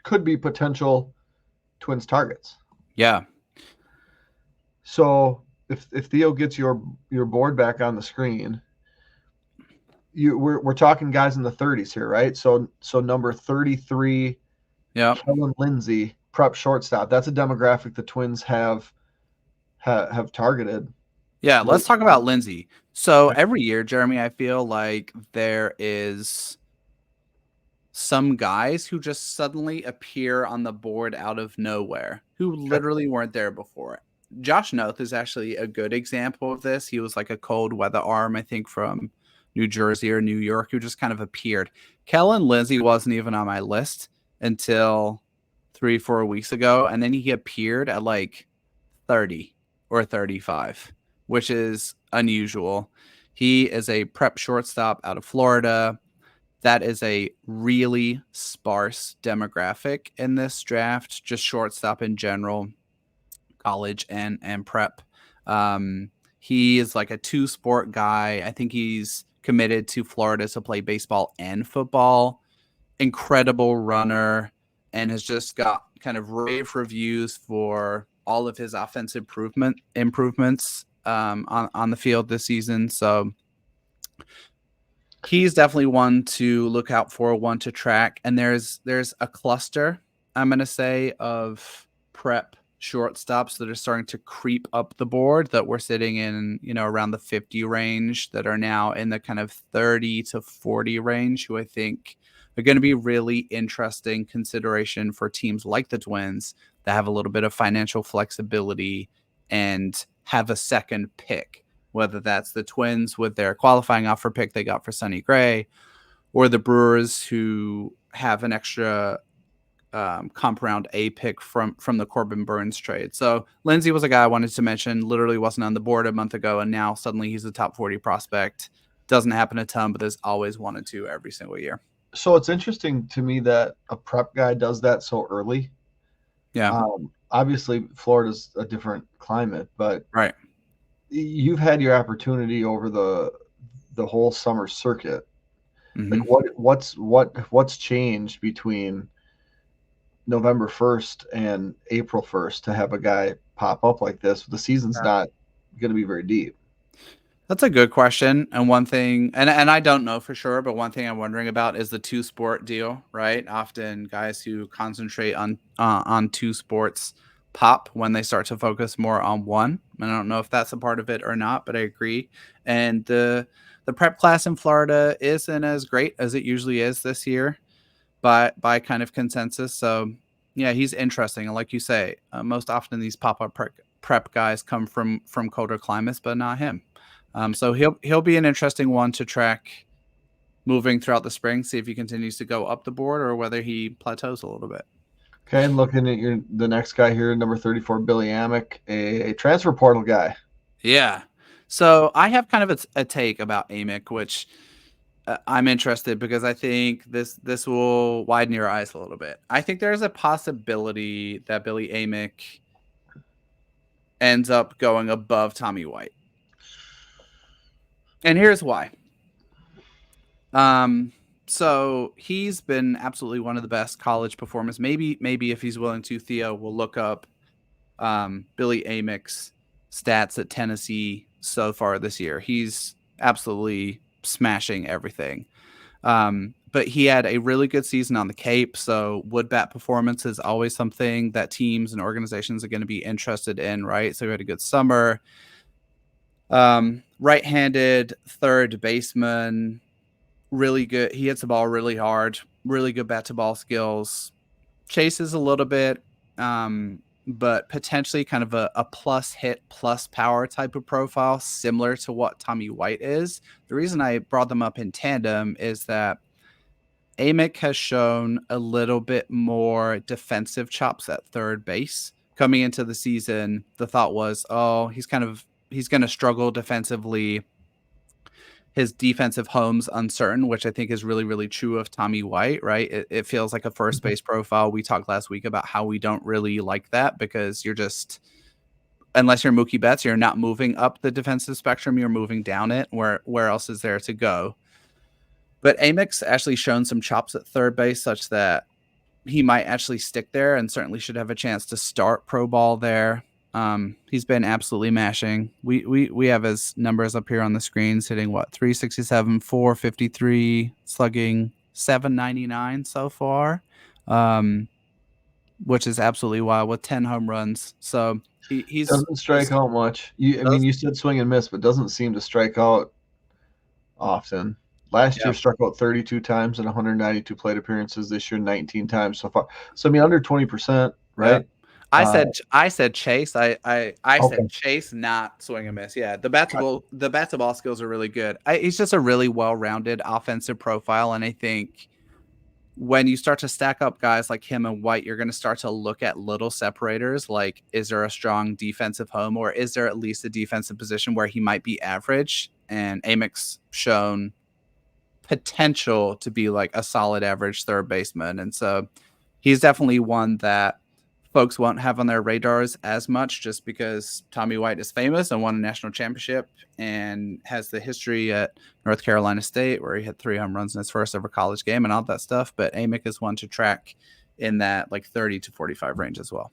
could be potential Twins targets. Yeah. So if Theo gets your board back on the screen, we're talking guys in the 30s here, right? So number 33, Kellen Lindsay, prep shortstop. That's a demographic the Twins have targeted. Yeah, let's talk about Lindsay. So every year, Jeremy, I feel like there is some guys who just suddenly appear on the board out of nowhere who literally weren't there before. Josh Noth is actually a good example of this. He was like a cold weather arm, I think, from New Jersey or New York, who just kind of appeared. Kellen Lindsay wasn't even on my list until 3-4 weeks ago, and then he appeared at like 30 or 35, which is unusual. He is a prep shortstop out of Florida. That is a really sparse demographic in this draft, just shortstop in general, college and prep. He is like a two-sport guy. I think he's committed to Florida to play baseball and football. Incredible runner, and has just got kind of rave reviews for all of his offensive improvements on the field this season. So he's definitely one to look out for, one to track. And there's a cluster, I'm going to say, of prep shortstops that are starting to creep up the board that we're sitting in, around the 50 range, that are now in the kind of 30 to 40 range, who I think are going to be really interesting consideration for teams like the Twins that have a little bit of financial flexibility and have a second pick, whether that's the Twins with their qualifying offer pick they got for Sonny Gray, or the Brewers who have an extra comp round A pick from the Corbin Burns trade. So Lindsay was a guy I wanted to mention, literally wasn't on the board a month ago, and now suddenly he's a top 40 prospect. Doesn't happen a ton, but there's always 1 or 2 every single year. So it's interesting to me that a prep guy does that so early. Yeah. Obviously, Florida's a different climate, but right, you've had your opportunity over the whole summer circuit. Mm-hmm. Like what's changed between November 1st and April 1st to have a guy pop up like this? The season's not going to be very deep. That's a good question. And one thing, and I don't know for sure, but one thing I'm wondering about is the 2-sport deal, right? Often guys who concentrate on 2 sports pop when they start to focus more on one. And I don't know if that's a part of it or not, but I agree. And the prep class in Florida isn't as great as it usually is this year by kind of consensus. So yeah, he's interesting. And like you say, most often these pop-up prep guys come from colder climates, but not him. So he'll be an interesting one to track moving throughout the spring, see if he continues to go up the board or whether he plateaus a little bit. Okay, and looking at the next guy here, number 34, Billy Amick, a transfer portal guy. Yeah. So I have kind of a take about Amick, which I'm interested because I think this will widen your eyes a little bit. I think there's a possibility that Billy Amick ends up going above Tommy White. And here's why. So he's been absolutely one of the best college performers. Maybe if he's willing to, Theo will look up Billy Amick's stats at Tennessee so far this year. He's absolutely smashing everything. But he had a really good season on the Cape, so wood bat performance is always something that teams and organizations are going to be interested in, right? So he had a good summer. Right-handed third baseman, really good. He hits the ball really hard, really good bat to ball skills, chases a little bit, but potentially kind of a plus hit, plus power type of profile, similar to what Tommy White is. The reason I brought them up in tandem is that Amick has shown a little bit more defensive chops at third base. Coming into the season, the thought was, oh, he's going to struggle defensively. His defensive home's uncertain, which I think is really, really true of Tommy White, right? It feels like a first base profile. We talked last week about how we don't really like that because you're just, unless you're Mookie Betts, you're not moving up the defensive spectrum, you're moving down it. Where else is there to go? But Amick's actually shown some chops at third base such that he might actually stick there and certainly should have a chance to start pro ball there. He's been absolutely mashing. We have his numbers up here on the screens, hitting 367, 453, slugging 799 so far, which is absolutely wild with 10 home runs. So he's doesn't strike out much. You said swing and miss, but doesn't seem to strike out often. Last year struck out 32 times in 192 plate appearances. This year, 19 times so far. So under 20%, right? Yep. I said chase. I said chase, not swing and miss. Yeah, the bat to ball skills are really good. He's just a really well-rounded offensive profile, and I think when you start to stack up guys like him and White, you're going to start to look at little separators. Like, is there a strong defensive home, or is there at least a defensive position where he might be average? And Amick's shown potential to be like a solid average third baseman, and so he's definitely one that folks won't have on their radars as much just because Tommy White is famous and won a national championship and has the history at North Carolina State where he hit 3 home runs in his first ever college game and all that stuff. But Amick is one to track in that like 30 to 45 range as well.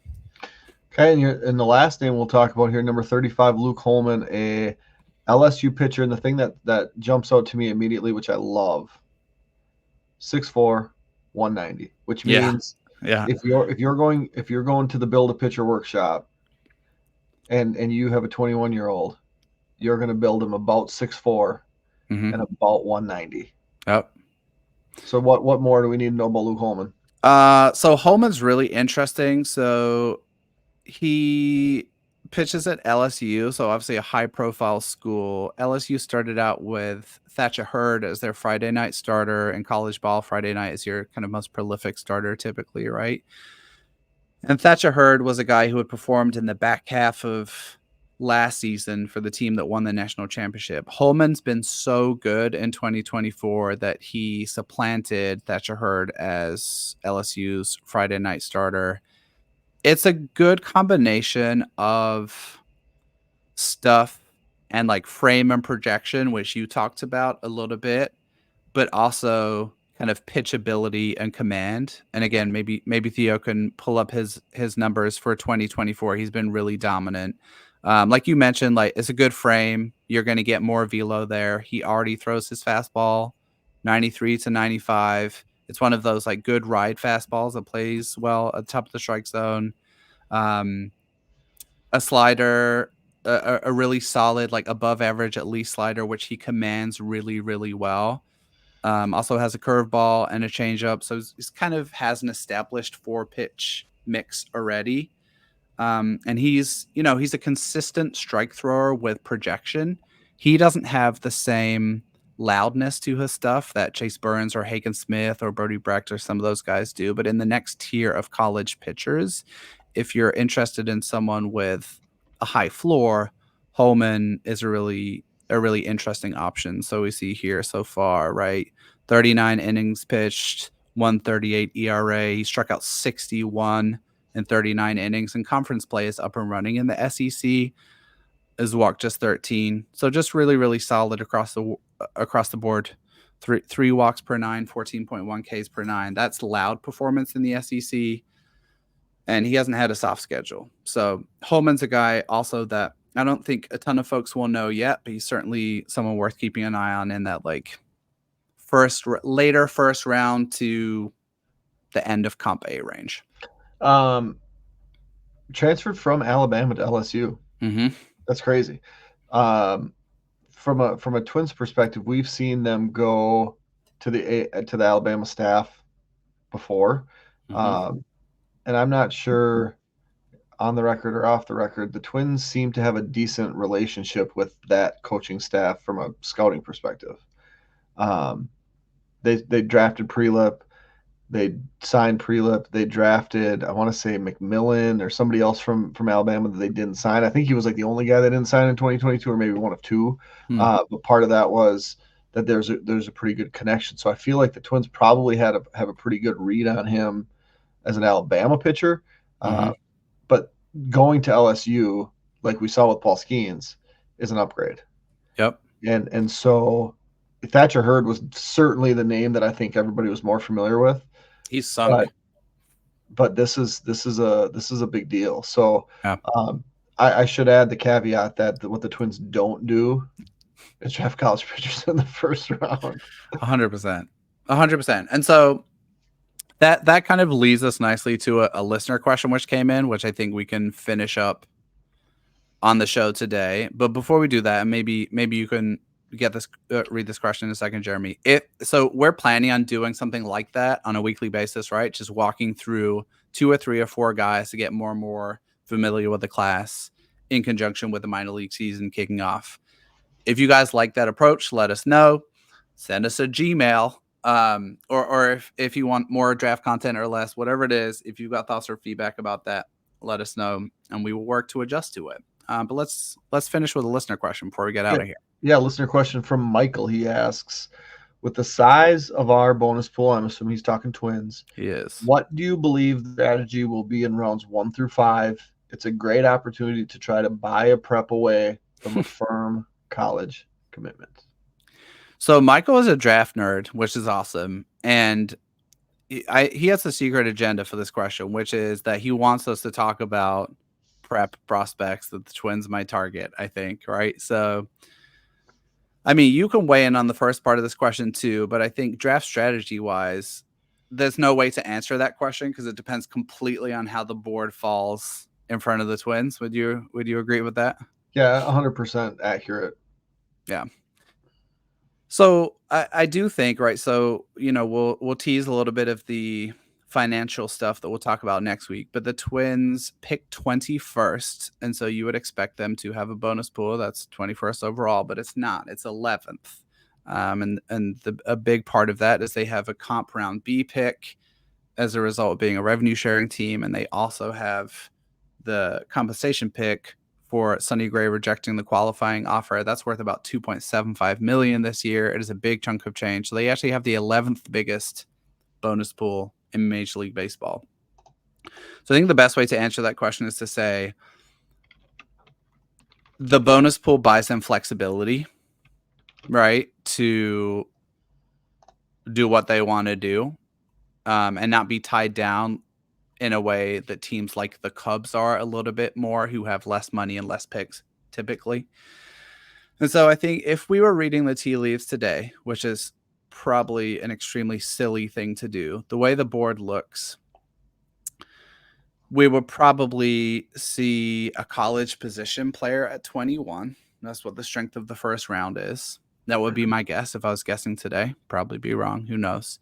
Okay, and the last name we'll talk about here, number 35, Luke Holman, a LSU pitcher, and the thing that jumps out to me immediately, which I love, 6'4", 190, which means if you're going to the build a pitcher workshop and you have a 21-year-old, you're going to build him about 6'4" and about 190. Yep. So what more do we need to know about Luke Holman? So Holman's really interesting. So he pitches at LSU, so obviously a high-profile school. LSU started out with Thatcher Hurd as their Friday night starter. In college ball, Friday night is your kind of most prolific starter typically, right? And Thatcher Hurd was a guy who had performed in the back half of last season for the team that won the national championship. Holman's been so good in 2024 that he supplanted Thatcher Hurd as LSU's Friday night starter. It's a good combination of stuff and like frame and projection, which you talked about a little bit, but also kind of pitchability and command. And again, maybe Theo can pull up his numbers for 2024. He's been really dominant. Like you mentioned, like it's a good frame. You're going to get more velo there. He already throws his fastball 93 to 95. It's one of those like good ride fastballs that plays well at the top of the strike zone. A slider, a really solid, like above average at least slider, which he commands really, really well. Also has a curveball and a changeup, so he's kind of has an established 4-pitch mix already. And he's a consistent strike thrower with projection. He doesn't have the same loudness to his stuff that Chase Burns or Hagen Smith or Brody Brecht or some of those guys do. But in the next tier of college pitchers, if you're interested in someone with a high floor, Holman is a really interesting option. So we see here so far, right? 39 innings pitched, 138 ERA. He struck out 61 in 39 innings, and conference play is up and running in the SEC. His walk just 13. So just really solid across the board. Three walks per 9, 14.1 Ks per 9. That's loud performance in the SEC. And he hasn't had a soft schedule. So Holman's a guy also that I don't think a ton of folks will know yet, but he's certainly someone worth keeping an eye on in that like later first round to the end of Comp A range. Transferred from Alabama to LSU. Mm-hmm. That's crazy. From a Twins perspective, we've seen them go to the Alabama staff before. Mm-hmm. And I'm not sure on the record or off the record, the Twins seem to have a decent relationship with that coaching staff from a scouting perspective. They drafted Prelip. They signed Prelip. They drafted, I want to say McMillan or somebody else from Alabama that they didn't sign. I think he was like the only guy they didn't sign in 2022, or maybe one of two. But part of that was that there's a pretty good connection. So I feel like the Twins probably have a pretty good read on him as an Alabama pitcher. But going to LSU, like we saw with Paul Skeens, is an upgrade. Yep. And so Thatcher Hurd was certainly the name that I think everybody was more familiar with. He's sunk. But this is a big deal. So yeah. I should add the caveat that what the Twins don't do is draft college pitchers in the first round. 100%. And so that kind of leads us nicely to a listener question which came in, which I think we can finish up on the show today. But before we do that, and maybe you can read this question in a second, Jeremy. So we're planning on doing something like that on a weekly basis, right? Just walking through 2 or 3 or 4 guys to get more and more familiar with the class in conjunction with the minor league season kicking off. If you guys like that approach, let us know. Send us a Gmail. Or if you want more draft content or less, whatever it is, if you've got thoughts or feedback about that, let us know and we will work to adjust to it. But let's finish with a listener question before we get out of here. Yeah, listener question from Michael. He asks, with the size of our bonus pool, I'm assuming he's talking Twins. He is. What do you believe the strategy will be in rounds 1 through 5? It's a great opportunity to try to buy a prep away from a firm college commitment. So Michael is a draft nerd, which is awesome. And he has a secret agenda for this question, which is that he wants us to talk about prep prospects that the Twins might target, I think, right? So, I mean, you can weigh in on the first part of this question too, but I think draft strategy wise, there's no way to answer that question because it depends completely on how the board falls in front of the Twins. Would you agree with that? Yeah, 100% accurate. Yeah. So I do think, right, so, we'll tease a little bit of the financial stuff that we'll talk about next week, but the Twins pick 21st, and so you would expect them to have a bonus pool that's 21st overall, but it's not. It's 11th. A big part of that is they have a comp round B pick as a result of being a revenue sharing team, and they also have the compensation pick for Sonny Gray rejecting the qualifying offer. That's worth about $2.75 million this year. It is a big chunk of change. So they actually have the 11th biggest bonus pool in Major League Baseball. So I think the best way to answer that question is to say the bonus pool buys them flexibility, right, to do what they want to do and not be tied down in a way that teams like the Cubs are a little bit more, who have less money and less picks typically. And so I think if we were reading the tea leaves today, which is probably an extremely silly thing to do, the way the board looks, we would probably see a college position player at 21. That's what the strength of the first round is. That would be my guess if I was guessing today. Probably be wrong. Who knows?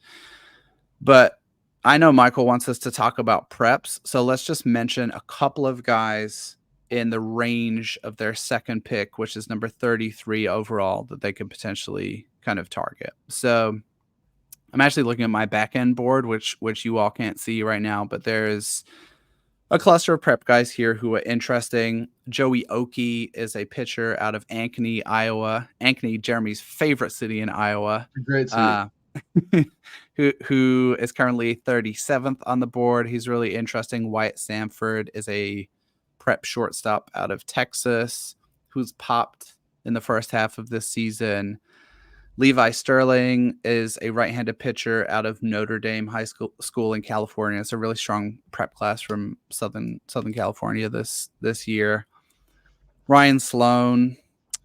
But I know Michael wants us to talk about preps, so let's just mention a couple of guys in the range of their second pick, which is number 33 overall, that they could potentially kind of target. So I'm actually looking at my back end board, which you all can't see right now, but there's a cluster of prep guys here who are interesting. Joey Oki is a pitcher out of Ankeny, Iowa. Ankeny, Jeremy's favorite city in Iowa. Great city. Who is currently 37th on the board. He's really interesting. Wyatt Sanford is a prep shortstop out of Texas who's popped in the first half of this season. Levi Sterling is a right-handed pitcher out of Notre Dame High School in California. It's a really strong prep class from Southern California this year. Ryan Sloan,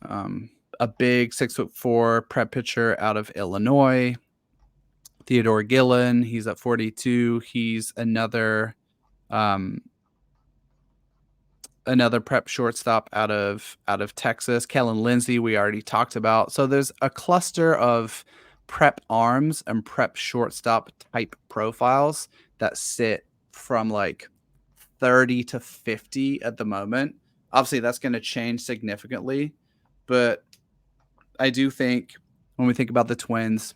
a big 6'4" prep pitcher out of Illinois. Theodore Gillen, he's at 42. He's another prep shortstop out of Texas. Kellen Lindsay, we already talked about. So there's a cluster of prep arms and prep shortstop type profiles that sit from like 30 to 50 at the moment. Obviously, that's going to change significantly, but I do think when we think about the Twins,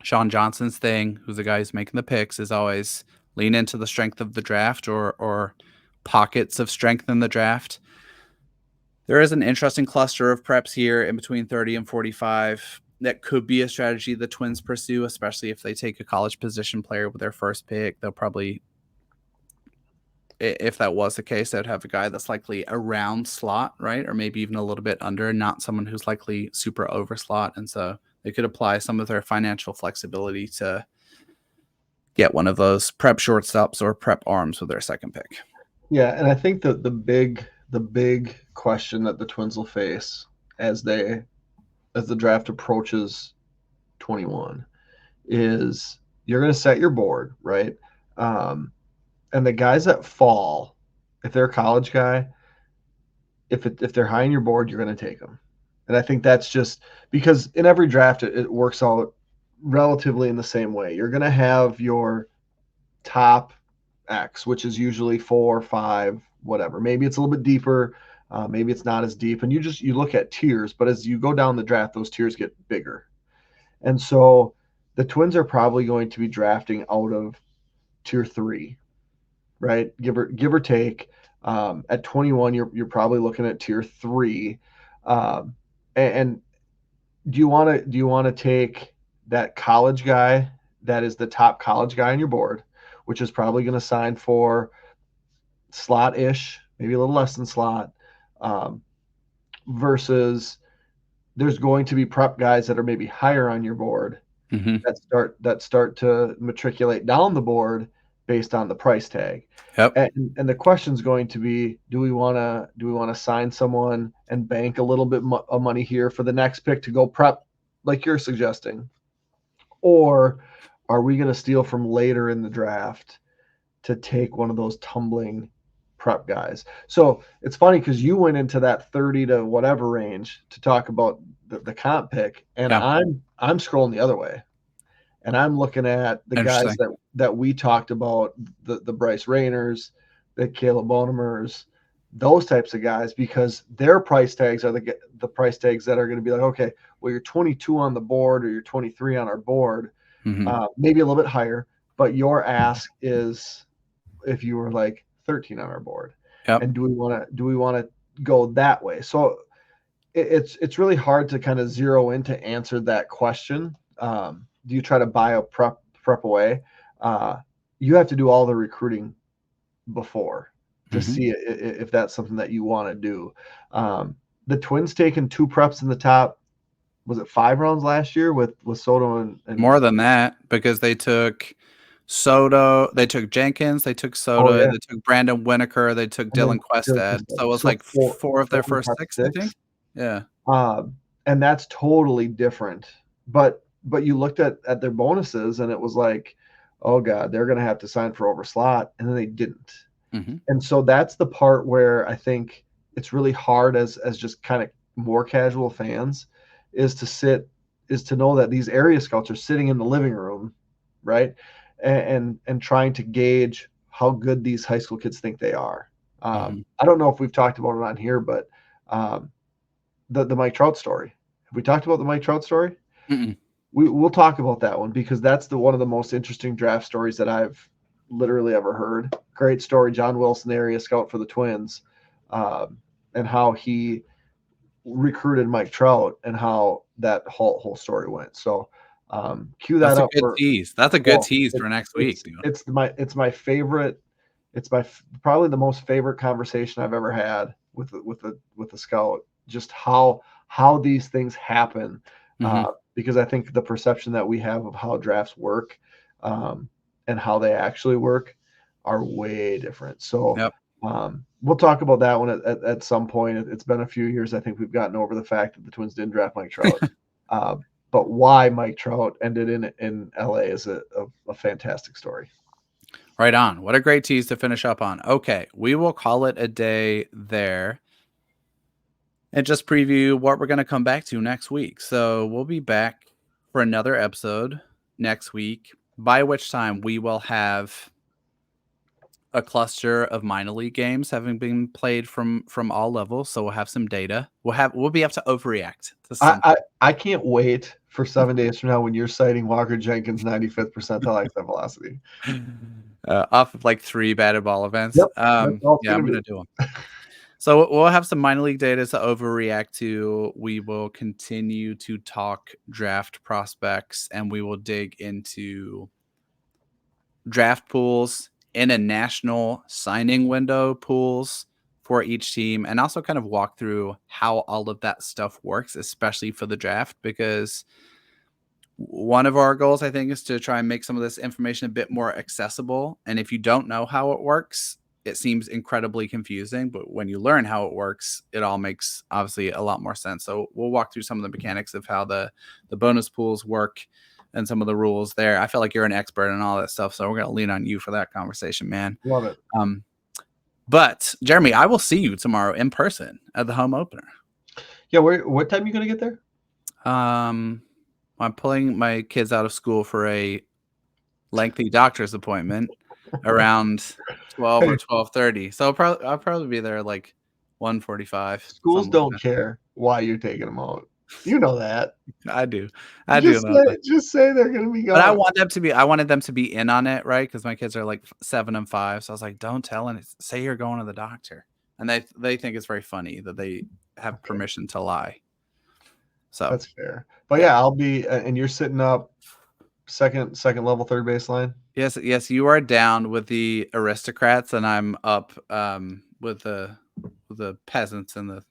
Sean Johnson's thing, who's the guy who's making the picks, is always lean into the strength of the draft or pockets of strength in the draft. There is an interesting cluster of preps here in between 30 and 45 that could be a strategy the Twins pursue, especially if they take a college position player with their first pick. They'll probably, if that was the case, they'd have a guy that's likely around slot, right? Or maybe even a little bit under, not someone who's likely super over slot. And so they could apply some of their financial flexibility to get one of those prep shortstops or prep arms with their second pick. Yeah, and I think that the big question that the Twins will face as the draft approaches 21 is you're going to set your board, right? And the guys that fall, if they're a college guy, if they're high on your board, you're going to take them. And I think that's just because in every draft it works out relatively in the same way. You're going to have your top X, which is usually 4, 5, whatever. Maybe it's a little bit deeper. Maybe it's not as deep. And you look at tiers, but as you go down the draft, those tiers get bigger. And so the Twins are probably going to be drafting out of tier 3, right? Give or take. At 21, you're probably looking at tier 3. And do you want to take that college guy that is the top college guy on your board, which is probably going to sign for slot-ish, maybe a little less than slot, versus there's going to be prep guys that are maybe higher on your board that start to matriculate down the board based on the price tag. Yep. And the question is going to be, do we want to sign someone and bank a little bit of money here for the next pick to go prep like you're suggesting? Or are we going to steal from later in the draft to take one of those tumbling prep guys? So it's funny because you went into that 30 to whatever range to talk about the comp pick, and yeah. I'm scrolling the other way. And I'm looking at the guys that we talked about, the Bryce Rayners, the Caleb Bonamers, those types of guys, because their price tags are the price tags that are going to be like, okay, well, you're 22 on the board or you're 23 on our board, maybe a little bit higher, but your ask is if you were like 13 on our board. Yep. And do we want to go that way? So it's really hard to kind of zero in to answer that question. Do you try to buy a prep away? You have to do all the recruiting before to see if that's something that you want to do. The Twins taken 2 preps in the top, was it 5 rounds last year with Soto and more than that, because they took Soto, they took Jenkins, they took Soto, they took Brandon Winokur, they took Dylan Questad. So it was like 4 of their first 6, I think. Yeah. And that's totally different. But you looked at their bonuses and it was like, oh God, they're going to have to sign for over slot. And then they didn't. And so that's the part where I think it's really hard as just kind of more casual fans is to know that these area scouts are sitting in the living room, right? And trying to gauge how good these high school kids think they are. I don't know if we've talked about it on here, but the Mike Trout story. Have we talked about the Mike Trout story? Mm-mm. We'll talk about that one because that's one of the most interesting draft stories that I've literally ever heard. Great story. John Wilson, area scout for the Twins, and how he recruited Mike Trout and how that whole story went. So cue that That's a up good for tease. That's a good tease for next week, dude. It's my favorite. It's probably the most favorite conversation I've ever had with the scout. Just how these things happen, because I think the perception that we have of how drafts work, and how they actually work, are way different. So Yep. we'll talk about that one at some point. It's been a few years. I think we've gotten over the fact that the Twins didn't draft Mike Trout. But why Mike Trout ended in LA is a fantastic story. Right on. What a great tease to finish up on. Okay, we will call it a day there and just preview what we're going to come back to next week. So we'll be back for another episode next week, by which time we will have a cluster of minor league games having been played from all levels. So we'll have some data. We'll be able to overreact to something. I can't wait for 7 days from now when you're citing Walker Jenkins 95th percentile exit velocity. Off of like 3 batted ball events. Yep, I'm going to do them. So we'll have some minor league data to overreact to. We will continue to talk draft prospects, and we will dig into draft pools in a national signing window pools for each team, and also kind of walk through how all of that stuff works, especially for the draft, because one of our goals, I think, is to try and make some of this information a bit more accessible. And if you don't know how it works, it seems incredibly confusing. But when you learn how it works, it all makes obviously a lot more sense. So we'll walk through some of the mechanics of how the bonus pools work and some of the rules there. I feel like you're an expert in all that stuff, so we're going to lean on you for that conversation, man. Love it. But Jeremy, I will see you tomorrow in person at the home opener. Yeah, what time are you going to get there? I'm pulling my kids out of school for a lengthy doctor's appointment around 12 or 12:30. So I'll probably be there like 1:45. Schools don't care why you're taking them out. You know that. I do. Just say they're going to be gone. But I wanted them to be in on it, right? Because my kids are like 7 and 5. So I was like, don't tell and say you're going to the doctor. And they think it's very funny that they have permission to lie. So that's fair. But yeah, I'll be, and you're sitting up second level third baseline. Yes, you are down with the aristocrats, and I'm up with the peasants in the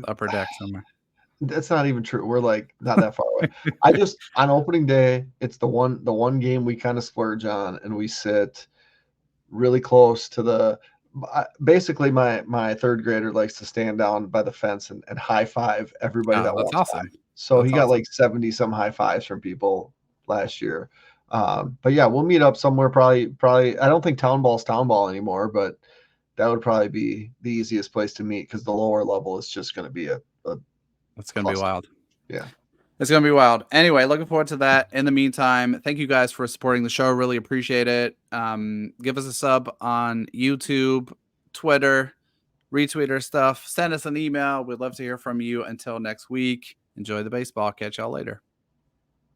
upper deck somewhere. That's not even true. We're like not that far away. I just on opening day, it's the one game we kind of splurge on, and we sit really close to the. Basically, my third grader likes to stand down by the fence and high five everybody that walks awesome. by. So he got like 70 some high fives from people last year. But yeah, we'll meet up somewhere. Probably. I don't think town ball anymore, but that would probably be the easiest place to meet because the lower level is just going to be it's going to be wild. Yeah. It's going to be wild. Anyway, looking forward to that. In the meantime, thank you guys for supporting the show. Really appreciate it. Give us a sub on YouTube, Twitter, retweet our stuff. Send us an email. We'd love to hear from you. Until next week, enjoy the baseball. Catch y'all later.